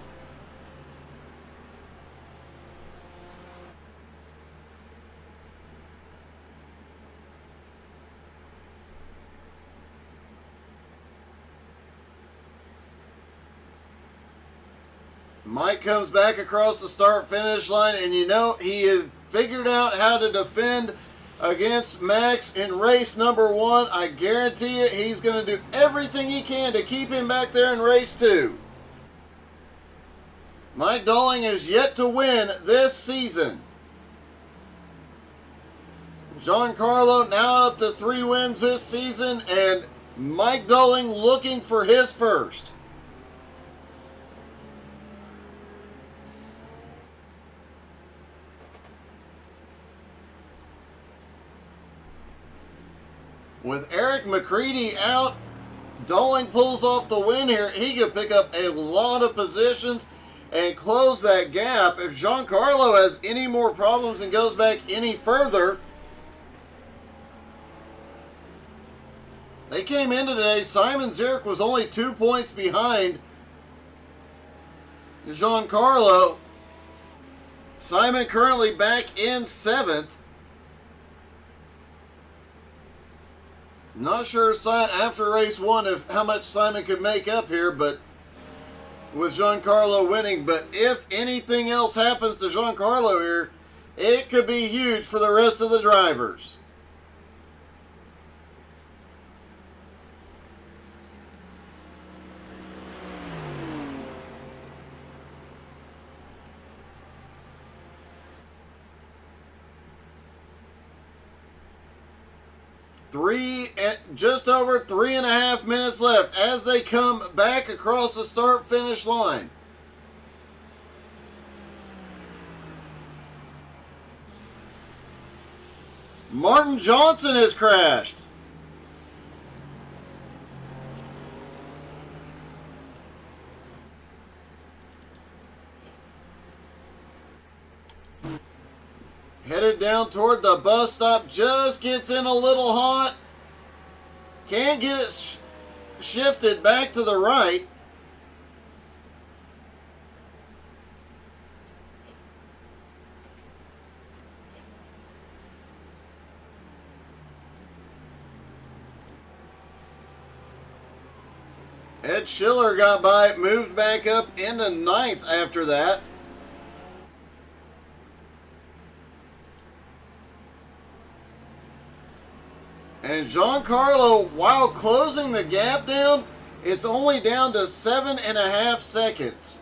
Mike comes back across the start-finish line, and you know he has figured out how to defend against Max in race number 1. I guarantee you he's going to do everything he can to keep him back there in race 2. Mike Doling is yet to win this season. Giancarlo now up to 3 wins this season, and Mike Doling looking for his first. With Eric McCready out, Doling pulls off the win here. He could pick up a lot of positions and close that gap. If Giancarlo has any more problems and goes back any further, they came into today. Simon Zierk was only 2 points behind Giancarlo. Simon currently back in 7th. Not sure after race 1 how much Simon could make up here, but with Giancarlo winning. But if anything else happens to Giancarlo here, it could be huge for the rest of the drivers. Just over 3.5 minutes left as they come back across the start-finish line. Martin Johnson has crashed. Headed down toward the bus stop, just gets in a little hot. Can't get it shifted back to the right. Ed Schiller got by, moved back up into 9th after that. And Giancarlo, while closing the gap down, it's only down to 7.5 seconds.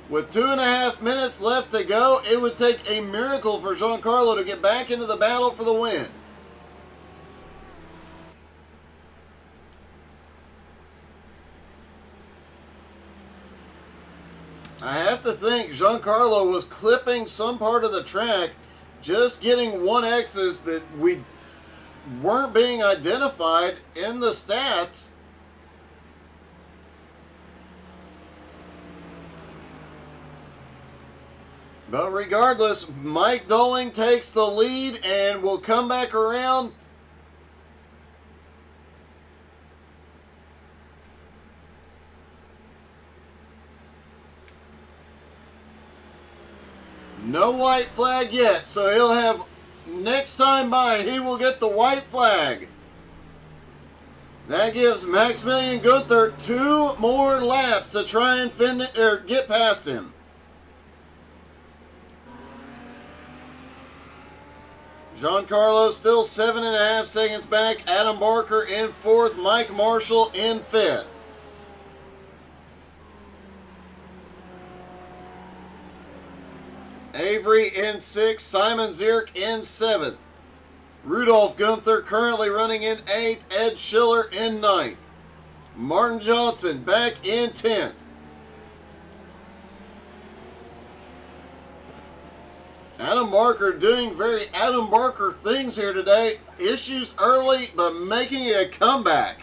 With 2.5 minutes left to go, it would take a miracle for Giancarlo to get back into the battle for the win. I have to think Giancarlo was clipping some part of the track, just getting 1X's that we weren't being identified in the stats. But regardless, Mike Dolling takes the lead and will come back around. No white flag yet, so he'll have, next time by, he will get the white flag. That gives Maximilian Gunther 2 more laps to try and get past him. Giancarlo still 7.5 seconds back. Adam Barker in 4th. Mike Marshall in 5th. Avery in 6th. Simon Zierk in 7th. Rudolph Gunther currently running in 8th. Ed Schiller in 9th. Martin Johnson back in 10th. Adam Barker doing very Adam Barker things here today. Issues early, but making a comeback.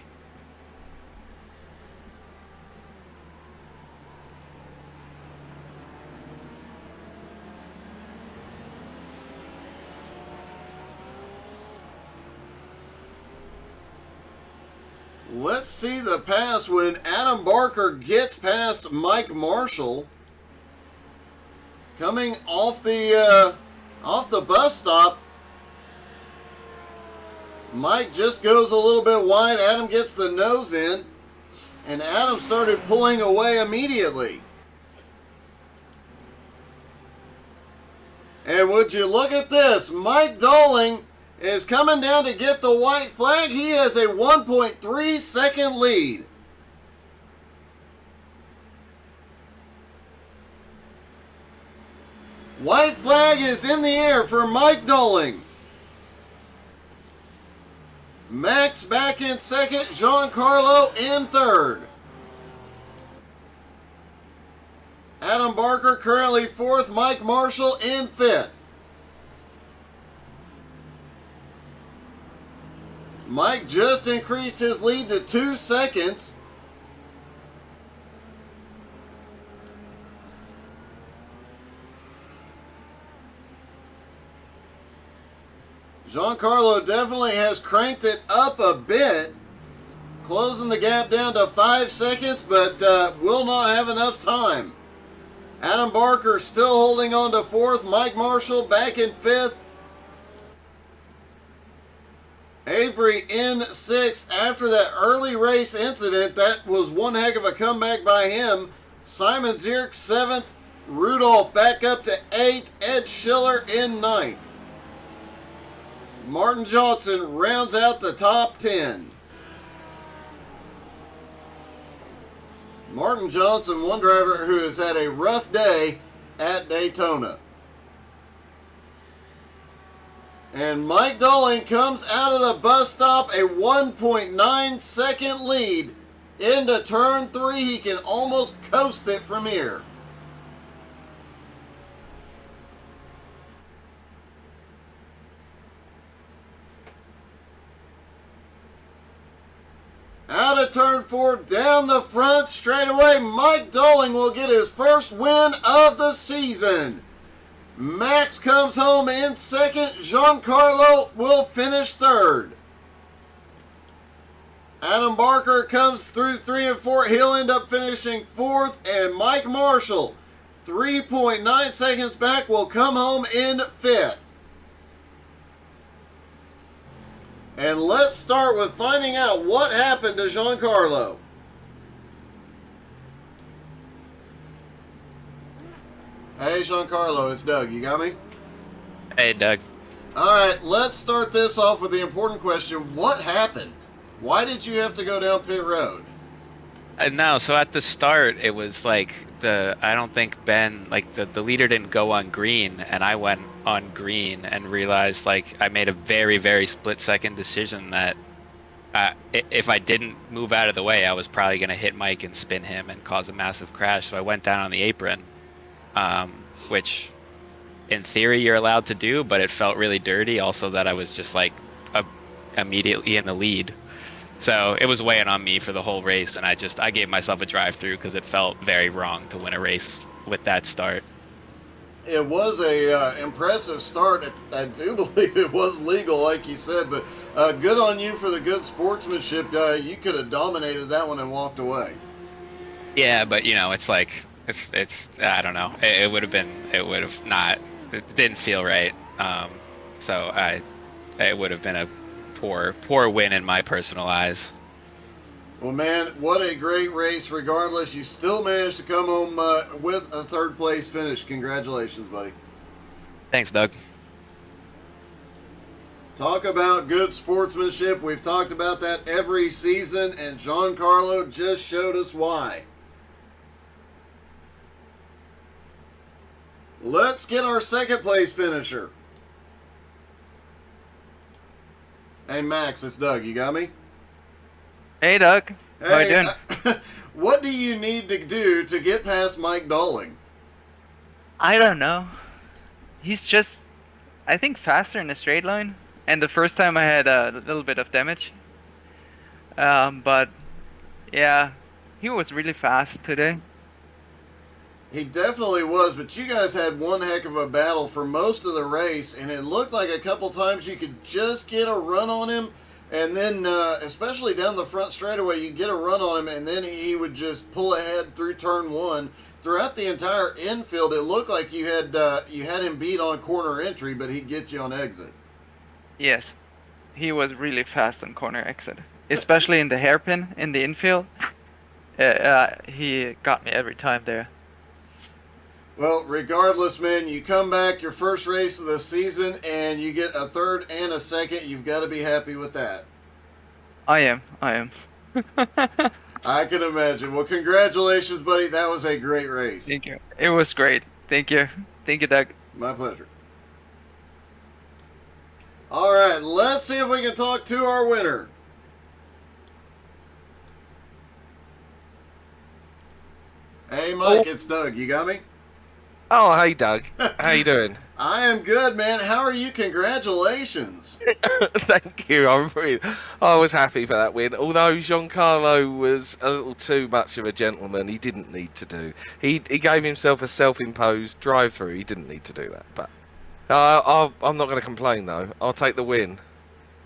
Let's see the pass when Adam Barker gets past Mike Marshall. Coming off the bus stop, Mike just goes a little bit wide. Adam gets the nose in, and Adam started pulling away immediately. And would you look at this? Mike Dolling is coming down to get the white flag. He has a 1.3 second lead. White flag is in the air for Mike Dolling. Max back in 2nd, Giancarlo in 3rd. Adam Barker currently 4th, Mike Marshall in 5th. Mike just increased his lead to 2 seconds. Giancarlo definitely has cranked it up a bit, closing the gap down to 5 seconds, but will not have enough time. Adam Barker still holding on to 4th, Mike Marshall back in 5th. Avery in 6th after that early race incident. That was one heck of a comeback by him. Simon Zierk 7th. Rudolph back up to 8th. Ed Schiller in 9th. Martin Johnson rounds out the top 10. Martin Johnson, one driver who has had a rough day at Daytona. And Mike Dolling comes out of the bus stop, a 1.9 second lead into turn 3. He can almost coast it from here. Out of turn 4, down the front straightaway, Mike Dolling will get his first win of the season. Max comes home in 2nd. Giancarlo will finish 3rd. Adam Barker comes through 3 and 4. He'll end up finishing 4th. And Mike Marshall, 3.9 seconds back, will come home in 5th. And let's start with finding out what happened to Giancarlo. Hey, Giancarlo, it's Doug. You got me? Hey, Doug. All right, let's start this off with the important question. What happened? Why did you have to go down pit road? No, so at the start, it was like I don't think Ben, like the leader didn't go on green, and I went on green and realized like I made a very, very split-second decision that if I didn't move out of the way, I was probably going to hit Mike and spin him and cause a massive crash. So I went down on the apron, which in theory you're allowed to do, but it felt really dirty. Also that I was just like immediately in the lead. So it was weighing on me for the whole race, and I gave myself a drive-through because it felt very wrong to win a race with that start. It was a impressive start. I do believe it was legal, like you said, but good on you for the good sportsmanship. You could have dominated that one and walked away. Yeah, but you know, it's like it's I don't know. It would have not. It didn't feel right. So it would have been a poor win in my personal eyes. Well, man, what a great race. Regardless, you still managed to come home with a 3rd place finish. Congratulations, buddy. Thanks, Doug. Talk about good sportsmanship. We've talked about that every season, and Giancarlo just showed us why. Let's get our 2nd place finisher. Hey, Max, it's Doug. You got me? Hey, Doug. How you doing? What do you need to do to get past Mike Dolling? I don't know. He's just, I think, faster in a straight line. And the first time I had a little bit of damage. But, yeah, he was really fast today. He definitely was, but you guys had one heck of a battle for most of the race, and it looked like a couple times you could just get a run on him, and then, especially down the front straightaway, you get a run on him, and then he would just pull ahead through turn 1. Throughout the entire infield, it looked like you had him beat on corner entry, but he'd get you on exit. Yes, he was really fast on corner exit, especially in the hairpin in the infield. He got me every time there. Well, regardless, man, you come back, your first race of the season, and you get a 3rd and a 2nd. You've got to be happy with that. I am. I can imagine. Well, congratulations, buddy. That was a great race. Thank you. It was great. Thank you, Doug. My pleasure. All right, let's see if we can talk to our winner. Hey, Mike, it's Doug. You got me? Oh, hey, Doug. How you doing? I am good, man. How are you? Congratulations. Thank you. I was happy for that win. Although Giancarlo was a little too much of a gentleman, he didn't need to do. He gave himself a self-imposed drive-through. He didn't need to do that. But I'm not going to complain, though. I'll take the win.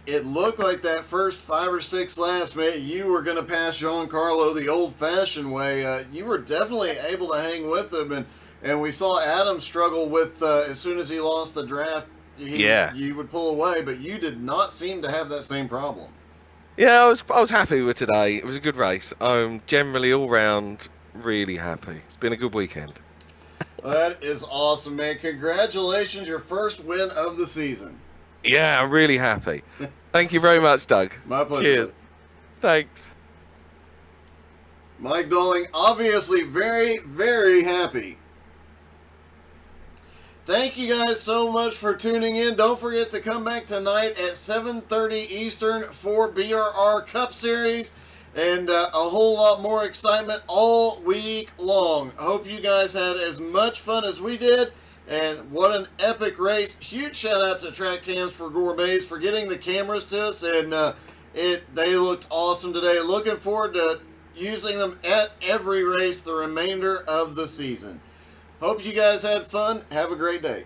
It looked like that first 5 or 6 laps, man, you were going to pass Giancarlo the old-fashioned way. You were definitely able to hang with him, and we saw Adam struggle with, as soon as he lost the draft, you would pull away, but you did not seem to have that same problem. Yeah, I was happy with today. It was a good race. I'm generally all round really happy. It's been a good weekend. That is awesome, man. Congratulations, your first win of the season. Yeah, I'm really happy. Thank you very much, Doug. My pleasure. Cheers. Thanks. Mike Dolling, obviously very, very happy. Thank you guys so much for tuning in. Don't forget to come back tonight at 7:30 Eastern for BRR Cup Series and a whole lot more excitement all week long. I hope you guys had as much fun as we did. And what an epic race. Huge shout out to Track Cams for Gourmets for getting the cameras to us. And they looked awesome today. Looking forward to using them at every race the remainder of the season. Hope you guys had fun. Have a great day.